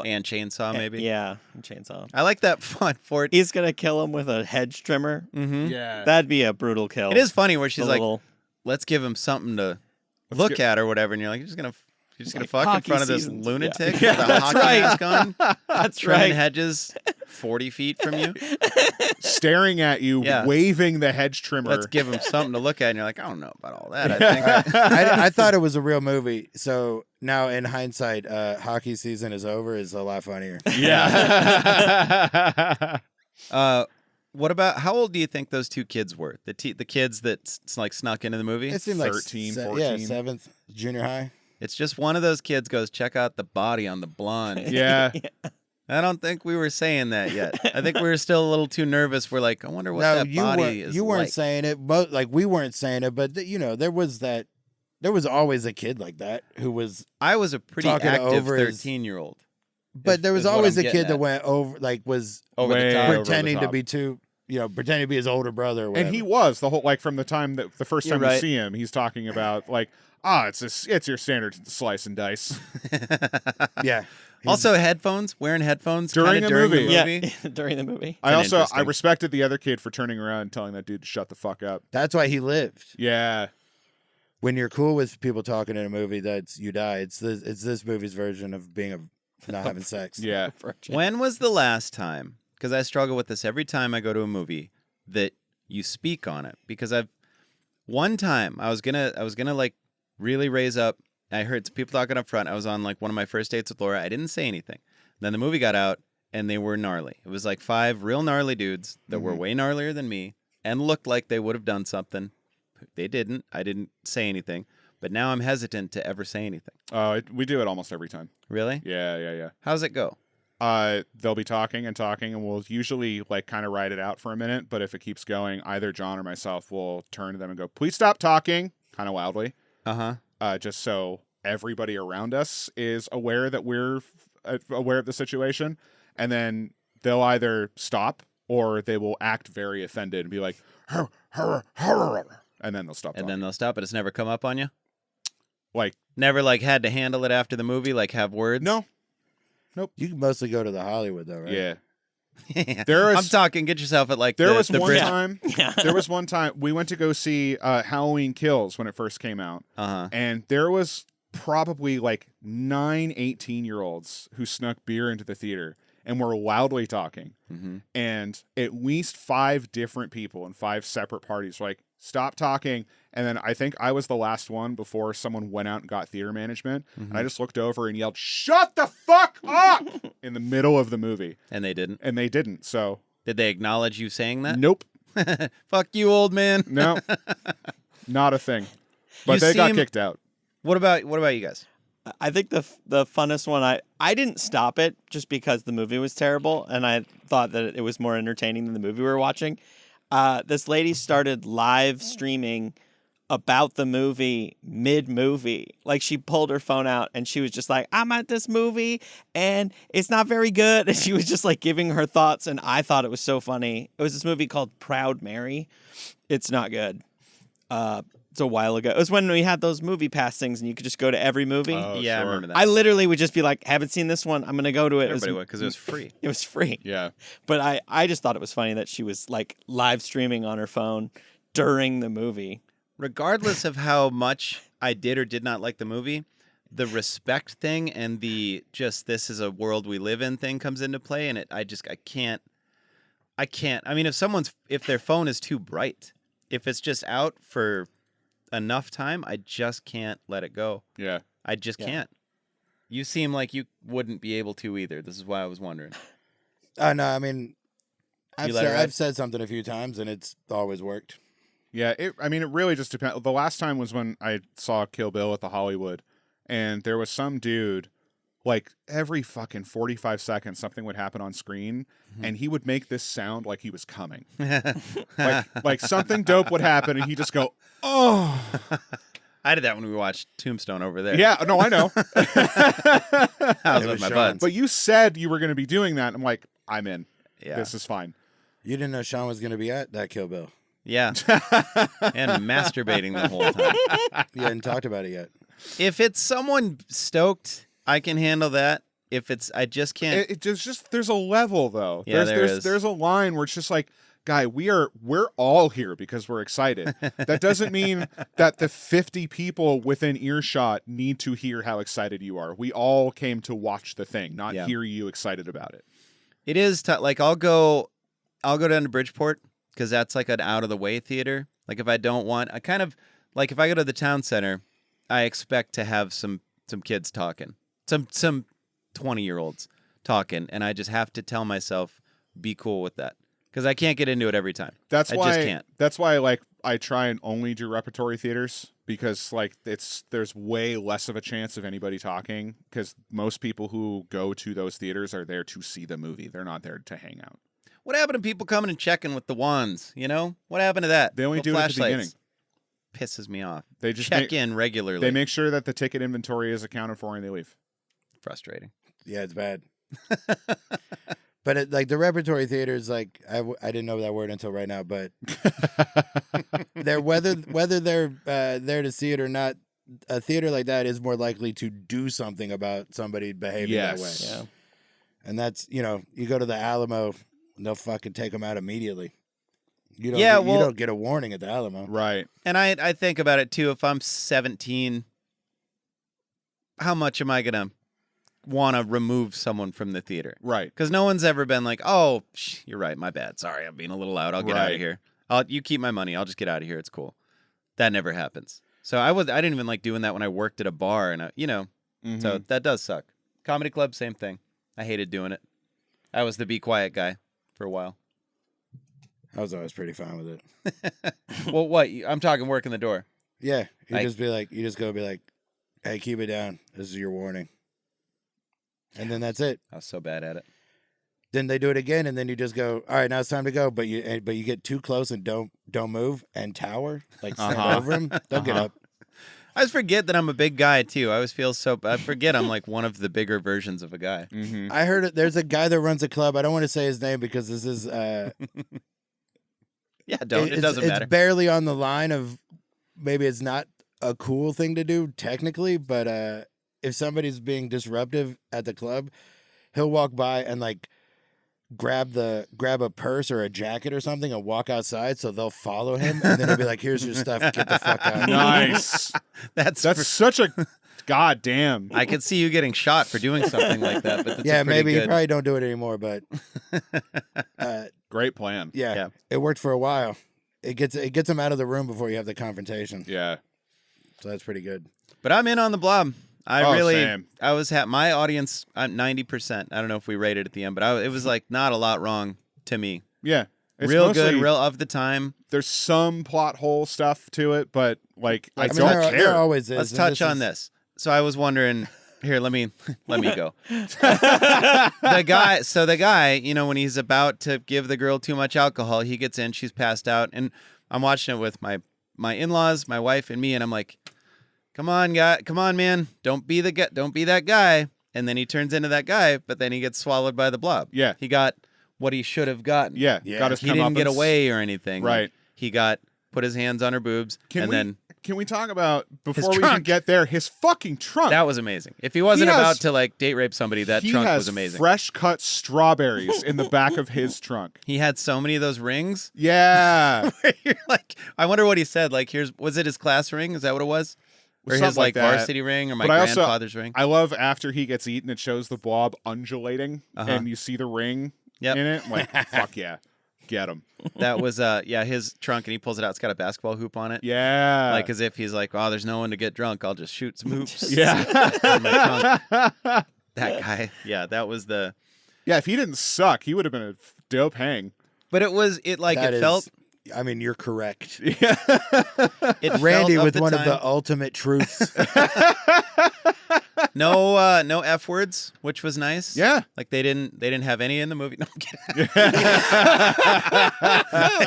And Chainsaw maybe. Yeah. Chainsaw. I like that fun for it. He's gonna kill him with a hedge trimmer. Mm-hmm. Yeah. That'd be a brutal kill. It is funny where she's A like, little- let's give him something to Let's look get- at or whatever, and you're like, you're just gonna Like fuck in hockey front of this seasons. lunatic Yeah. with a That's hockey right. mask on, That's trimming right. hedges 40 feet from you. Staring at you, Yeah. waving the hedge trimmer. Let's give him something to look at, and you're like, I don't know about all that. I think I thought it was a real movie. So now in hindsight, hockey season is over is a lot funnier. Yeah. What about how old do you think those two kids were? The kids that like snuck into the movie. It seemed like 13, Yeah, 14. 7th junior high. It's just one of those kids goes, check out the body on the blonde. yeah. I don't think we were saying that yet. I think we were still a little too nervous. We're like, I wonder what No, that body is you weren't like. saying it, but like we weren't saying it, but there was always a kid like that who was, I was a pretty talking active over his- 13-year-old. but there was is what always I'm a kid getting that at. went over, like was Over Way the top. over the pretending to top. be pretending to be his older brother or whatever. And he was the whole from the time that the first You're time we right. see him, he's talking about it's your standard slice and dice. yeah. Also, headphones, wearing headphones During kinda a during movie. the movie. Yeah, during the movie. I interesting. respected the other kid for turning around and telling that dude to shut the fuck up. That's why he lived. Yeah. When you're cool with people talking in a movie, that's you die. It's this movie's version of not having sex. Yeah. When was the last time? Because I struggle with this every time I go to a movie that you speak on it. Because one time I was gonna like really raise up. I heard people talking up front. I was on like one of my first dates with Laura. I didn't say anything. Then the movie got out and they were gnarly. It was like 5 real gnarly dudes that were way gnarlier than me and looked like they would have done something. They didn't. I didn't say anything. But now I'm hesitant to ever say anything. We do it almost every time. Really? Yeah. How's it go? They'll be talking, and we'll usually like kind of ride it out for a minute. But if it keeps going, either John or myself will turn to them and go, "Please stop talking," kind of loudly. Just so everybody around us is aware that we're aware of the situation, and then they'll either stop or they will act very offended and be like, "Hur, hur, hur," and then they'll stop. And talking. then they'll stop, but it's never come up on you? Like, never like had to handle it after the movie, like have words? No. You can mostly go to the Hollywood though, right? Yeah. I'm talking, get yourself at like there the, was the one bridge. time. There was one time we went to go see Halloween Kills when it first came out. And there was probably like 9 18-year-olds who snuck beer into the theater and were loudly talking. And at least 5 different people in 5 separate parties were like, "Stop talking." And then I think I was the last one before someone went out and got theater management. And I just looked over and yelled, "Shut the fuck up!" in the middle of the movie. And they didn't? And they didn't, so. Did they acknowledge you saying that? Nope. Fuck you, old man. No. Not a thing. But You they got seem- kicked out. What about you guys? I think the funnest one, I didn't stop it just because the movie was terrible, and I thought that it was more entertaining than the movie we were watching. This lady started live streaming about the movie mid-movie. Like, she pulled her phone out and she was just like, "I'm at this movie and it's not very good." And she was just like giving her thoughts, and I thought it was so funny. It was this movie called Proud Mary. It's not good. It's a while ago. It was when we had those movie pass things and you could just go to every movie. Oh, Yeah, I sure. remember that. I literally would just be like, "Haven't seen this one. I'm going to go to it." Everybody would, because it was free. It was free. Yeah. But I just thought it was funny that she was like live streaming on her phone during the movie. Regardless of how much I did or did not like the movie, the respect thing and the just this is a world we live in thing comes into play, and I can't. I mean, if their phone is too bright, if it's just out for enough time, I just can't let it go. Yeah. I just can't. You seem like you wouldn't be able to either. This is why I was wondering. No, I mean, You let it ride? I've said something a few times and it's always worked. Yeah, it really just depends. The last time was when I saw Kill Bill at the Hollywood, and there was some dude, like every fucking 45 seconds, something would happen on screen, and he would make this sound like he was coming. like something dope would happen, and he'd just go, "Oh." I did that when we watched Tombstone over there. Yeah, no, I know. I was It with was my Sean. buds. But you said you were going to be doing that. I'm like, I'm in. Yeah. This is fine. You didn't know Sean was going to be at that Kill Bill. Yeah. And masturbating the whole time. You hadn't talked about it yet. If it's someone stoked, I can handle that. If it's, I just can't. There's a level though. Yeah, there's a line where it's just like, guy, we're all here because we're excited. That doesn't mean that the 50 people within earshot need to hear how excited you are. We all came to watch the thing, not hear you excited about it. It is like I'll go down to Bridgeport because that's like an out of the way theater. Like if I don't want, I kind of like if I go to the town center, I expect to have some kids talking, some 20-year-olds talking, and I just have to tell myself be cool with that because I can't get into it every time. I just can't. That's why like I try and only do repertory theaters because like there's way less of a chance of anybody talking because most people who go to those theaters are there to see the movie. They're not there to hang out. What happened to people coming and checking with the wands? You know what happened to that? They only Little do it at the beginning. Pisses me off. They just check in regularly. They make sure that the ticket inventory is accounted for and they leave. Frustrating. Yeah, it's bad. But like the repertory theaters, like I didn't know that word until right now. But they're whether they're there to see it or not, a theater like that is more likely to do something about somebody behaving that way. Yeah. And that's, you go to the Alamo, and they'll fucking take them out immediately. You don't, Yeah, you well- don't get a warning at the Alamo. Right. And I think about it too. If I'm 17, how much am I gonna want to remove someone from the theater? Right. Because no one's ever been like, "Oh, you're right, my bad. Sorry, I'm being a little loud. I'll get out Right. of here. You keep my money. I'll just get out of here. It's cool." That never happens. So I didn't even like doing that when I worked at a bar, and Mm-hmm. so that does suck. Comedy club, same thing. I hated doing it. I was the be quiet guy for a while. I was always pretty fine with it. Well, what? I'm talking working the door. Yeah. You Like- just go be like, hey, keep it down. This is your warning. And then that's it. I was so bad at it. Then they do it again, and then you just go, all right, now it's time to go. But you get too close and don't move and tower, like stand Uh-huh. over him. They'll get up. I always forget that I'm a big guy too. I always feel I forget I'm like one of the bigger versions of a guy. Mm-hmm. I heard it. There's a guy that runs a club. I don't want to say his name because this is Yeah, it doesn't it's matter. barely on the line of maybe it's not a cool thing to do technically, but if somebody's being disruptive at the club, he'll walk by and like grab a purse or a jacket or something and walk outside so they'll follow him, and then he'll be like, here's your stuff, get the fuck out. Nice. That's Such a goddamn. I could see you getting shot for doing something like that. But that's Yeah, a pretty maybe you good. probably don't do it anymore, but Great plan. yeah, Yeah. it worked for a while. It gets them out of the room before you have the confrontation. Yeah. So that's pretty good. But I'm in on the Blob. Same. I was my audience. I'm 90%. I don't know if we rated at the end, but it was like not a lot wrong to me. Yeah. It's Real good, mostly- real of the time. There's some plot hole stuff to it, but like I mean, don't there care. always is. Let's and touch on is- this. So I was wondering. Here, let me go. The guy, when he's about to give the girl too much alcohol, he gets in, she's passed out, and I'm watching it with my in-laws, my wife, and me, and I'm like, "Come on, man, don't be that guy." And then he turns into that guy, but then he gets swallowed by the Blob. Yeah. He got what he should have gotten. Yeah. Yeah. Got his He didn't get comeuppance. away or anything. Right. He put his hands on her boobs, Can we talk about before we trunk. can get there? His fucking trunk. that was amazing. If he wasn't has- about to like date rape somebody, that he trunk has was amazing. fresh cut strawberries in the back of his trunk. He had so many of those rings. Yeah. You're like, I wonder what he said. Like, was it his class ring? Is that what it was? Or Something his like that. varsity ring, or my But I also- grandfather's ring? I love after he gets eaten, it shows the blob undulating, Uh-huh. and you see the ring Yep. in it. I'm like, fuck yeah, get him. That was his trunk, and he pulls it out. It's got a basketball hoop on it. Yeah, Like as if he's like, oh, there's no one to get drunk. I'll just shoot some hoops. yeah, in my trunk. That guy. Yeah, that was the. yeah. If he didn't suck, he would have been a dope hang. But it That is- felt. I mean, you're correct. Yeah, It Randy felt with of one time. of the ultimate truths. No F words, which was nice. yeah. Like they didn't have any in the movie. No, I'm kidding.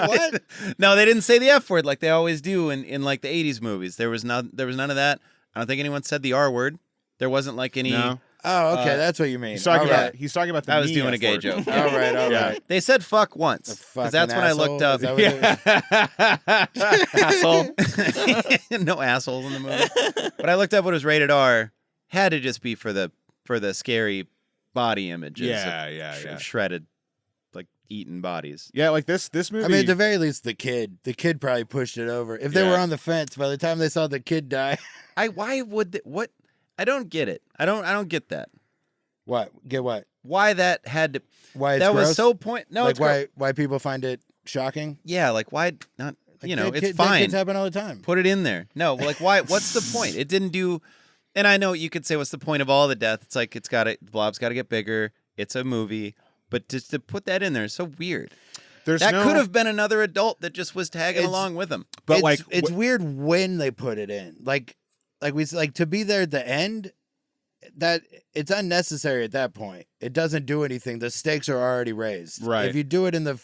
What? No, they didn't say the F word like they always do in like the 80s movies. There was none of that. I don't think anyone said the R word. There wasn't like any. No, Oh, okay, that's what you mean. he's talking All about. right. He's talking about the. I was knee doing a gay F word. joke. All right, all Yeah. right. They said fuck once. The Because that's when I looked up. asshole? Is that what it- Asshole. No assholes in the movie. But I looked up what was rated R. Had to just be for the scary body images. Yeah, of, yeah, of yeah. shredded, like eaten bodies. Yeah, like this movie. I mean, at the very least, the kid probably pushed it over. If they Yeah. were on the fence, by the time they saw the kid die, Why would what? I don't get it. I don't get that. what? Get what? Why that had to? Why it's that was gross? so point. No, like it's gross. why people find it shocking? Yeah, like why not? Like, It's Dead fine. kids happen all the time. Put it in there. No, like why? What's the point? It didn't do. And I know you could say, what's the point of all the death? It's like the blob's got to get bigger. It's a movie, but just to put that in there is so weird. There's That no, could have been another adult that just was tagging It's- along with him. but it's, like it's weird when they put it in. Like to be there at the end. That it's unnecessary at that point. It doesn't do anything. The stakes are already raised. Right. If you do it in the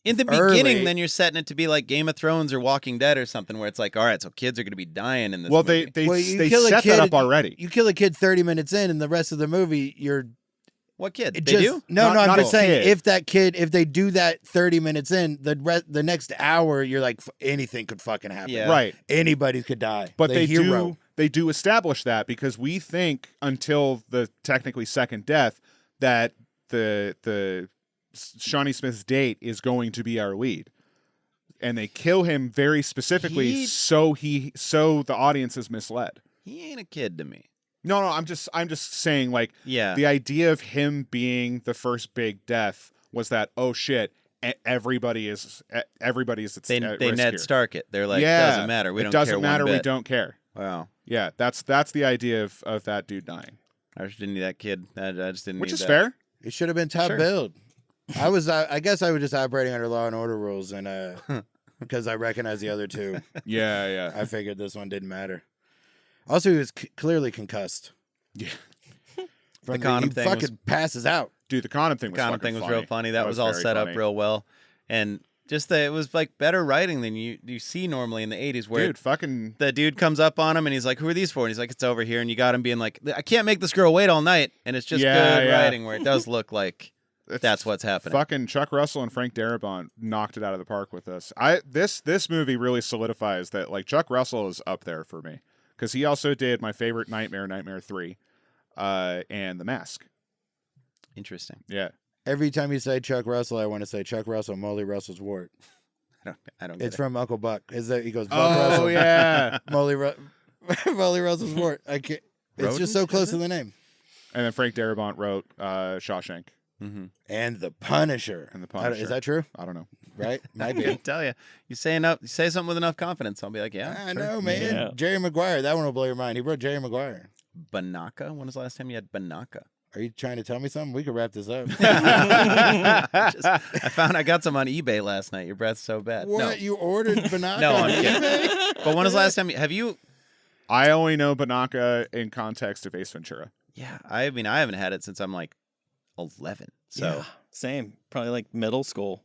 In the early- beginning, then you're setting it to be like Game of Thrones or Walking Dead or something, where it's like, all right, so kids are going to be dying in this. well, movie. they Well, you they kill a set kid- that up already. you kill a kid 30 minutes in, and the rest of the movie, What kid? It They just, do? No, Not- I'm not just a saying, kid. if they do that 30 minutes in, the next hour, you're like, anything could fucking happen. Yeah. Right. Anybody could die. But The they hero. do establish that because we think until the technically second death that the Shawnee Smith's date is going to be our lead. And they kill him very specifically so the audience is misled. He ain't a kid to me. No, I'm just saying, like, Yeah. the idea of him being the first big death was that, oh shit, everybody is at They risk Ned here. Stark it. They're like, Yeah, doesn't matter. We it don't doesn't care matter. one We bit. don't care. Wow. Yeah, that's the idea of that dude dying, I just didn't need that kid. I just didn't which need is that. fair. It should have been top Sure. billed. I guess I was just operating under Law and Order rules, and because I recognize the other two, Yeah. I figured this one didn't matter. Also, he was clearly concussed. Yeah. From condom he thing fucking was- passes out. Dude, the condom thing was Condom fucking thing was funny. real funny. That was all very set funny. up real well, and just that it was like better writing than you see normally in the 80s, where Dude, fucking the dude comes up on him and he's like, "Who are these for?" And he's like, "It's over here." And you got him being like, "I can't make this girl wait all night," and it's just Yeah, good yeah. writing where it does look like it's that's what's happening. fucking Chuck Russell and Frank Darabont knocked it out of the park with this. This movie really solidifies that, like, Chuck Russell is up there for me because he also did my favorite Nightmare 3, and The Mask. Interesting. Yeah. Every time you say Chuck Russell, I want to say Chuck Russell, Molly Russell's wart. I don't get It's it. from Uncle Buck. He goes, Buck Oh Russell, yeah. Molly Russell's wart. I can't. It's just so Rodent, close is to it? the name. And then Frank Darabont wrote Shawshank Mm-hmm. And the Punisher. and The I don't- Punisher. Is that true? I don't know. Right? Might I be. can tell you. You say something with enough confidence, I'll be like, yeah. I sure. know, man. Yeah. Jerry Maguire. That one will blow your mind. He wrote Jerry Maguire. Banaka. When was the last time you had Banaka? Are you trying to tell me something? We could wrap this up. I got some on eBay last night. Your breath's so bad. What? No, You ordered Banaka? No, I'm on kidding. eBay? but when was the last time? Have you? I only know Banaka in context of Ace Ventura. Yeah, I mean, I haven't had it since I'm like 11. So Yeah, same. Probably like middle school.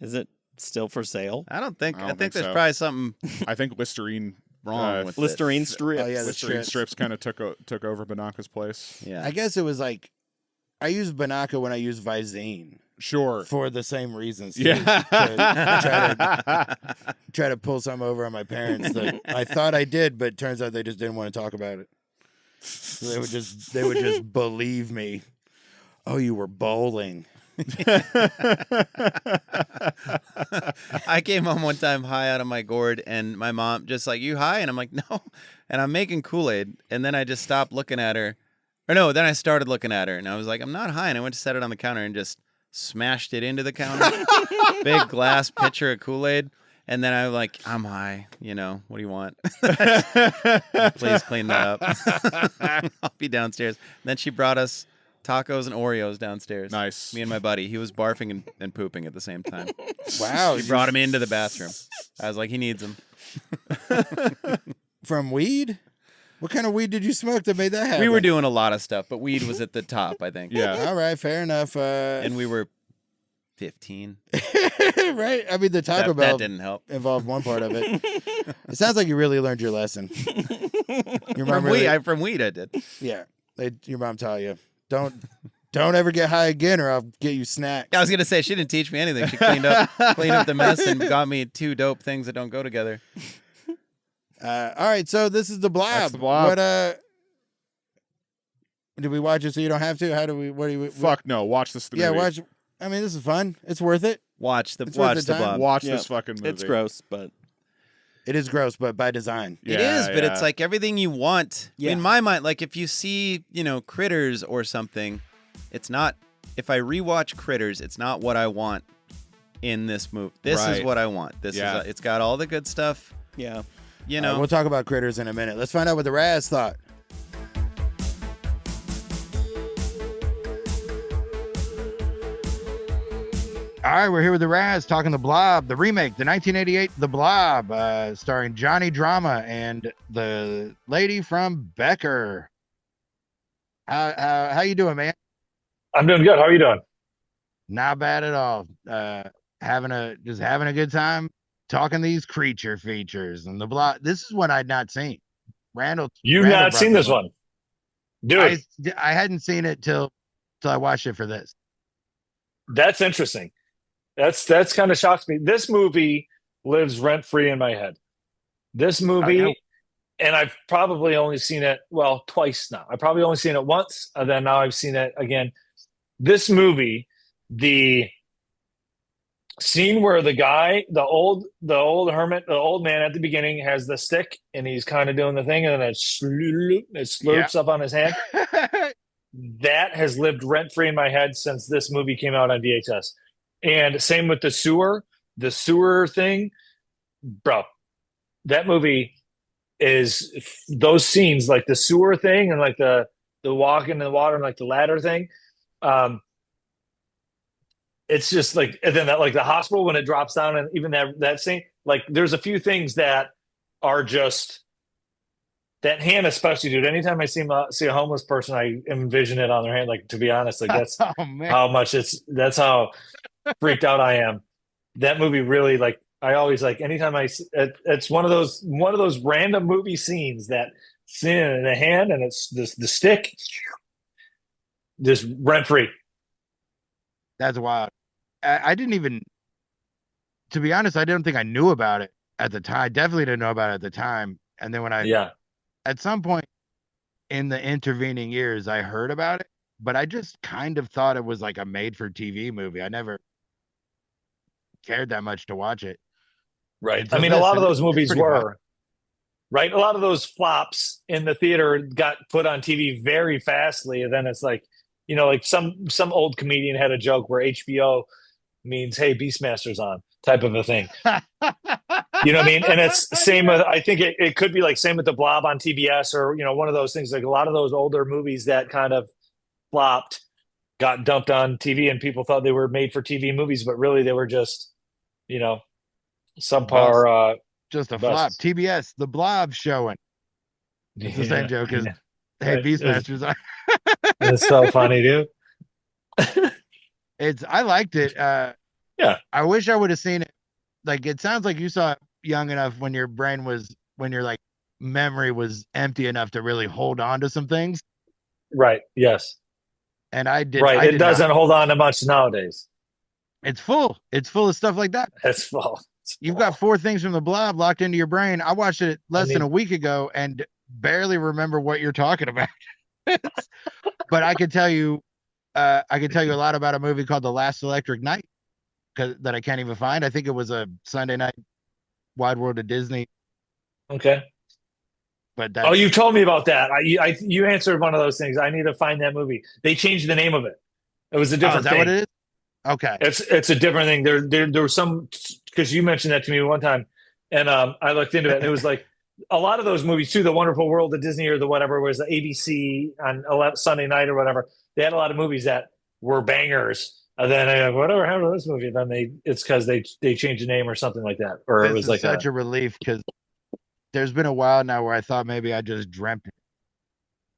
Is it still for sale? I don't think. I I don't think think there's so. probably something I think Listerine wrong with Listerine it. strips. Oh, yeah, the Listerine strips. strips kind of took over Banaka's place. Yeah. I guess it was like, I used Banaka when I used Visine Sure. for the same reasons. Yeah. Try to pull something over on my parents that I thought I did, but turns out they just didn't want to talk about it. So they would just believe me. Oh, you were bowling. I came home one time high out of my gourd, and my mom just like, "You high?" And I'm like, "No." And I'm making Kool-Aid, and then I just stopped looking at her. Or no, then I started looking at her, and I was like, "I'm not high." And I went to set it on the counter and just smashed it into the counter. Big glass pitcher of Kool-Aid. And then I'm like, "I'm high. You know, what do you want? Please clean that up." I'll be downstairs. Then she brought us tacos and Oreos downstairs. Nice. Me and my buddy. He was barfing and pooping at the same time. Wow. She brought him into the bathroom. I was like, he needs them. From weed? What kind of weed did you smoke that made that happen? We were doing a lot of stuff, but weed was at the top, I think. Yeah. All right, fair enough. And we were 15. Right? I mean, the Taco That Bell didn't help. involved one part of it. It sounds like you really learned your lesson. Your mom really, From weed, I did. yeah. Your mom taught you, don't ever get high again, or I'll get you snacks. I was gonna say she didn't teach me anything. She cleaned up the mess and got me 2 dope things that don't go together. All right, so this is the Blob. That's the Blob. What did we watch it so you don't have to? How do we? What do you? Fuck no. Watch this movie. Yeah, watch. I mean, this is fun. It's worth it. Watch the It's worth the time. Blob. Watch Yeah. this fucking movie. It's gross, but It is gross, but by design. It is, but it's yeah. like everything you want. Yeah. In my mind, like if you see, Critters or something, it's not. If I rewatch Critters, it's not what I want in this movie. This is Right. what I want. This Yeah. is. It's got all the good stuff. yeah. You know. We'll talk about Critters in a minute. Let's find out what the Raz thought. All right, we're here with the Raz talking the Blob, the remake, the 1988 The Blob, starring Johnny Drama and the lady from Becker. How you doing, man? I'm doing good. How are you doing? Not bad at all. Having a good time talking these creature features and the Blob. This is one I'd not seen. You've not seen this one. Do it. I hadn't seen it till So I watched it for this. That's interesting. That's kind of shocks me. This movie lives rent free in my head. This movie, and I've probably only seen it twice now. I've probably only seen it once, and then now I've seen it again. This movie, the scene where the old hermit, the old man at the beginning has the stick and he's kind of doing the thing, and then it slurps up on his hand. That has lived rent free in my head since this movie came out on VHS. And same with the sewer thing, bro. That movie is those scenes, like the sewer thing and like the walk in the water and like the ladder thing. It's just like, and then that, like the hospital when it drops down, and even that scene, like there's a few things that are just that hand, especially, dude. Anytime I see a homeless person, I envision it on their hand. Like, to be honest, like that's how much that's how freaked out I am. That movie really, like, I always like anytime it's one of those random movie scenes that scene in the hand and it's the stick, just rent free. That's wild. I didn't even, to be honest, I don't think I knew about it at the time. I definitely didn't know about it at the time. And then when at some point in the intervening years, I heard about it, but I just kind of thought it was like a made-for-TV movie. I never cared that much to watch it. Right. I mean, a lot of those movies were, right? A lot of those flops in the theater got put on TV very fastly. And then it's like, like some old comedian had a joke where HBO means, hey, Beastmaster's on, type of a thing. You know what I mean? And it's same with, I think it could be like same with the Blob on TBS, or, one of those things. Like a lot of those older movies that kind of flopped got dumped on TV, and people thought they were made for TV movies, but really they were just, subpar. Just a flop. TBS, the Blob showing. It's the same joke as, hey, Beastmaster's on. It's so funny, dude. I liked it. Yeah. I wish I would have seen it. Like, it sounds like you saw it young enough when your like memory was empty enough to really hold on to some things. Right. Yes. And I did. Right. It doesn't hold on to much nowadays. It's full. It's full of stuff like that. It's full. You've got 4 things from the Blob locked into your brain. I watched it less than a week ago and barely remember what you're talking about. But I could tell you a lot about a movie called The Last Electric Night that I can't even find. I think it was a Sunday night Wide World of Disney. Okay. But you told me about that. You answered one of those things. I need to find that movie. They changed the name of it. It was a different thing. Is that what it is? Okay. It's a different thing. There was some, because you mentioned that to me one time, and I looked into it, and it was like a lot of those movies too, The Wonderful World of Disney or the whatever, was the ABC on Sunday night or whatever. They had a lot of movies that were bangers. And then whatever happened to this movie? Then it's because they changed the name or something like that, or it was like such a relief, because there's been a while now where I thought maybe I just dreamt it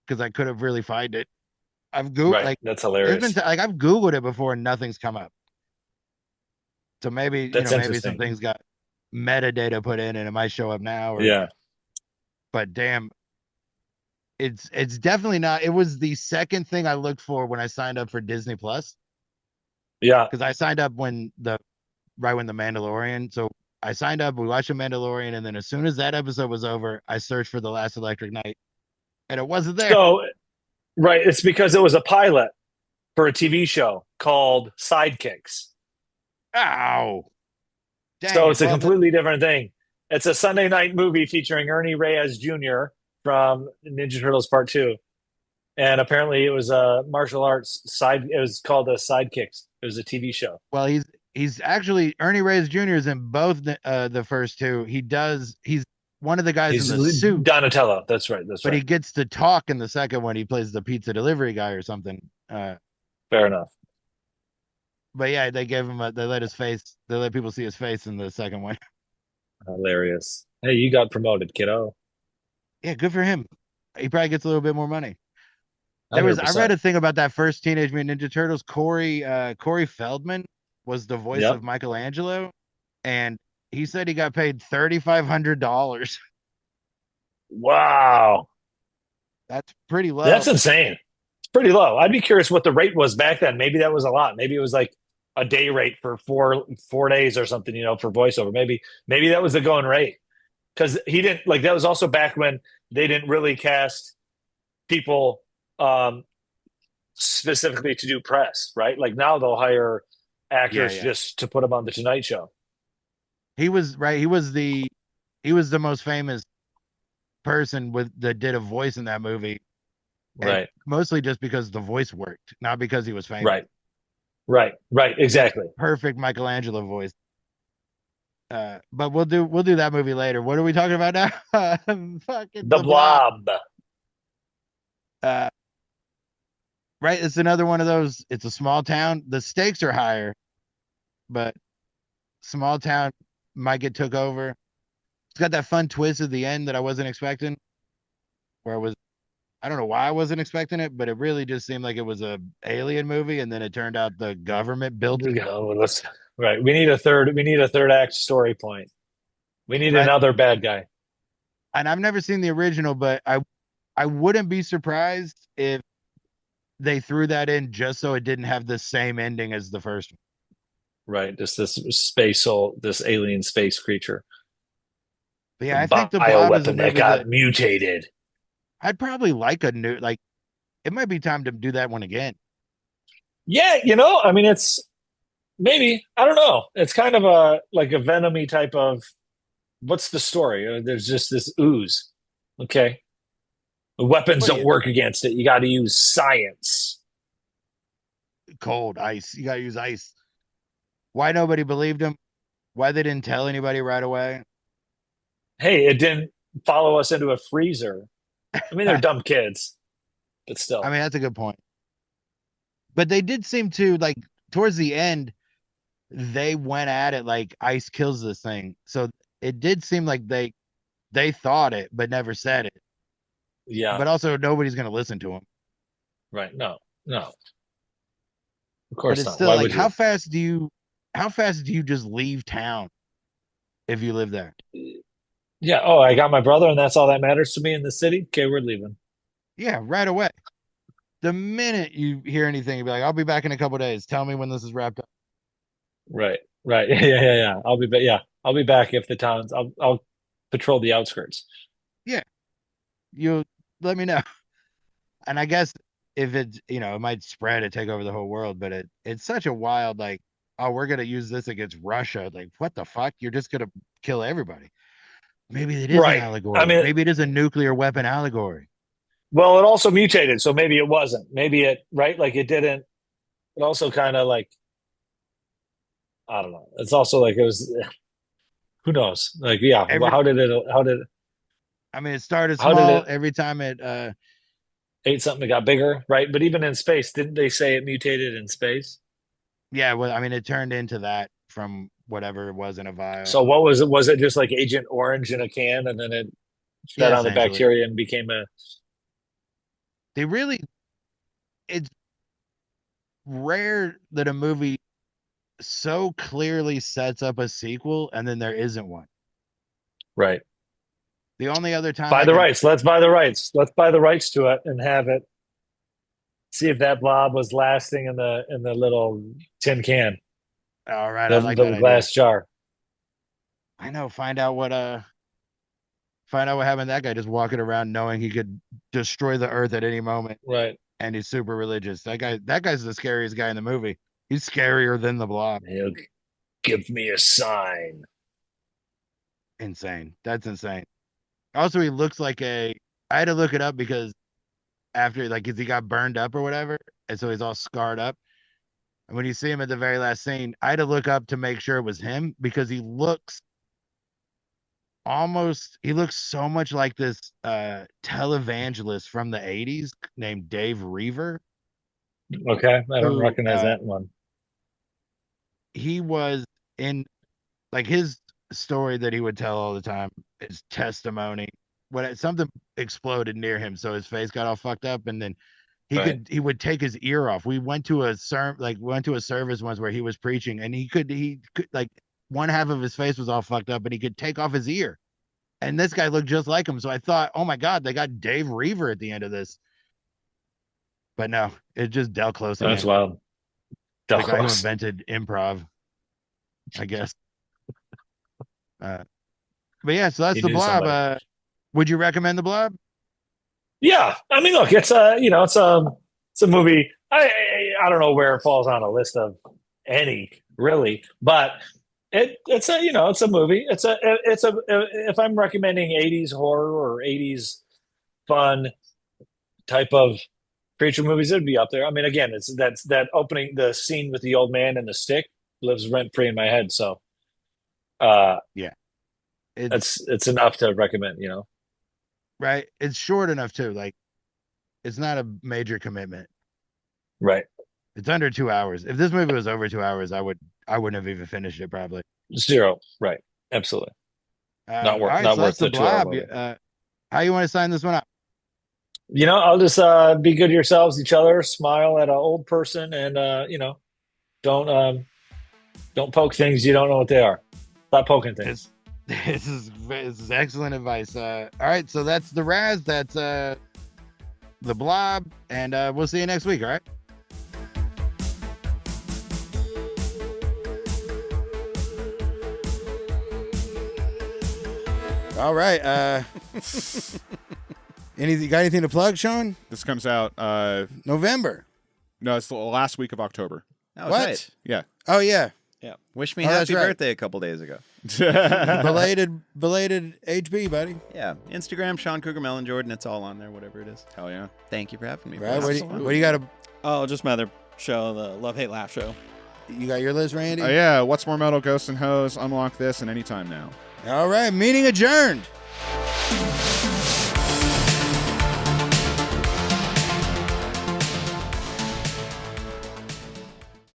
because I couldn't really find it. I've Googled that's hilarious. I've Googled it before and nothing's come up. So maybe maybe some things got metadata put in and it might show up now. But damn, it's definitely not. It was the second thing I looked for when I signed up for Disney Plus. Yeah, because I signed up when the Mandalorian. So I signed up. We watched the Mandalorian, and then as soon as that episode was over, I searched for The Last Electric Night, and it wasn't there. So, right, it's because it was a pilot for a TV show called Sidekicks. Ow! Dang, so it's a completely different thing. It's a Sunday night movie featuring Ernie Reyes Jr. from Ninja Turtles Part 2. And apparently it was a martial arts it was called Sidekicks. It was a TV show. Well, he's actually, Ernie Reyes Jr. is in both the first two. He's one of the guys in the suit. Donatello. That's right. But he gets to talk in the second one. He plays the pizza delivery guy or something. Fair enough. But yeah, they let people see his face in the second one. Hilarious. Hey, you got promoted, kiddo. Yeah, good for him. He probably gets a little bit more money. I 100%. read a thing about that first Teenage Mutant Ninja Turtles. Corey Feldman was the voice of Michelangelo, and he said he got paid $3,500. Wow, that's pretty low. That's insane. pretty low. I'd be curious what the rate was back then. Maybe that was a lot. Maybe it was like a day rate for four days or something, for voiceover. Maybe that was the going rate. Because he didn't like that was also back when they didn't really cast people specifically to do press, right? Like now they'll hire actors just to put them on the Tonight Show. He was right. He was the most famous person that did a voice in that movie. Right. Mostly just because the voice worked, not because he was famous. Right. Exactly. Perfect Michelangelo voice. But we'll do that movie later. What are we talking about now? Fucking the Blob. Right, it's another one of those. It's a small town. The stakes are higher, but small town might get took over. It's got that fun twist at the end that I wasn't expecting, where I don't know why I wasn't expecting it, but it really just seemed like it was a alien movie, and then it turned out the government built it. Right. We need a third act story point. We need another bad guy. And I've never seen the original, but I wouldn't be surprised if they threw that in just so it didn't have the same ending as the first one. Right. Just this alien space creature. But yeah, I think the Blob is a movie that got mutated. I'd probably like a new, like, it might be time to do that one again. Yeah, I mean, it's maybe, I don't know. It's kind of a Venom-y type of, what's the story? There's just this ooze. Okay. The weapons don't work against it. You got to use science. Cold ice. You got to use ice. Why nobody believed him? Why they didn't tell anybody right away? Hey, it didn't follow us into a freezer. I mean, they're dumb kids, but still. I mean, that's a good point. But they did seem to, like, towards the end, they went at it like ice kills this thing. So it did seem like they thought it, but never said it. Yeah. But also, nobody's going to listen to them. Right. No. Of course but it's not. Still, like, how fast do you just leave town if you live there? Yeah. Oh, I got my brother, and that's all that matters to me in the city. Okay, we're leaving. Yeah, right away. The minute you hear anything, you'll be like, "I'll be back in a couple of days. Tell me when this is wrapped up." Right. Yeah. I'll be back. Yeah, I'll be back if the towns. I'll patrol the outskirts. Yeah, you let me know. And I guess if it's it might spread and take over the whole world, but it's such a wild, like, oh, we're gonna use this against Russia. Like, what the fuck? You're just gonna kill everybody. Maybe it is an allegory. Maybe it is a nuclear weapon allegory. Well, it also mutated, so maybe it wasn't. Maybe it like it didn't. It also kind of like, I don't know. It's also like it was. Who knows? Like, yeah. How did it? I mean, it started small. Every time it ate something, it got bigger, right? But even in space, didn't they say it mutated in space? Yeah. Well, I mean, it turned into that from whatever it was in a vial. So what was it? Was it just like Agent Orange in a can, and then it fed on the bacteria and became a? It's rare that a movie so clearly sets up a sequel and then there isn't one. Right. The only other time buy the rights. Let's buy the rights. Let's buy the rights to it and have it. See if that Blob was lasting in the little tin can. All right, I like the glass jar. I know. Find out what happened to that guy just walking around knowing he could destroy the earth at any moment. Right. And he's super religious. That guy's the scariest guy in the movie. He's scarier than the Blob. He'll give me a sign. Insane. That's insane. Also, he looks like I had to look it up because after, like, he got burned up or whatever, and so he's all scarred up. And when you see him at the very last scene, I had to look up to make sure it was him because he looks so much like this televangelist from the 80s named Dave Reaver. Okay, I don't recognize that one. He was in, like, his story that he would tell all the time, his testimony, when something exploded near him, so his face got all fucked up, and then he would take his ear off. We went to a service once where he was preaching, and he could like, one half of his face was all fucked up, and he could take off his ear. And this guy looked just like him. So I thought, oh my God, they got Dave Reaver at the end of this. But no, it's just Del Close. That's Again. wild. The guy who Dallas. invented improv, I guess. But yeah, so that's He the knew Blob. somebody. Would you recommend the Blob? Yeah, I mean, look, it's a it's a movie. I don't know where it falls on a list of any really, but it's a it's a movie. It's a if I'm recommending 80s horror or 80s fun type of creature movies, it'd be up there. I mean, again, it's that opening, the scene with the old man and the stick lives rent free in my head. So, Yeah, it's it's enough to recommend. right. It's short enough too. Like, it's not a major commitment. Right? It's under 2 hours. If this movie was over 2 hours, I wouldn't have even finished it probably. Zero. Right? Absolutely. Not worth. All right, Not so worth that's the the 2 hour Blob. movie. How you want to sign this one up? I'll just be good to yourselves, each other, smile at an old person, and don't poke things you don't know what they are. Stop poking things. This is excellent advice. All right, so that's the Raz. That's the Blob, and we'll see you next week. All right. All right. You got anything to plug, Sean? This comes out. November. No, it's the last week of October. Oh, What? tight. Yeah. Oh yeah. Wish me Oh, that's happy right. birthday a couple days ago. belated HB, buddy. Yeah, Instagram, Sean Cougar Mellon Jordan. It's all on there, whatever it is. Hell yeah. Thank you for having me. Right. boys. What do you got? Oh, just my other show, the Love Hate Laugh show. You got your list, Randy? Yeah. What's more metal, Ghosts and Hoes? Unlock this and anytime now. All right. Meeting adjourned.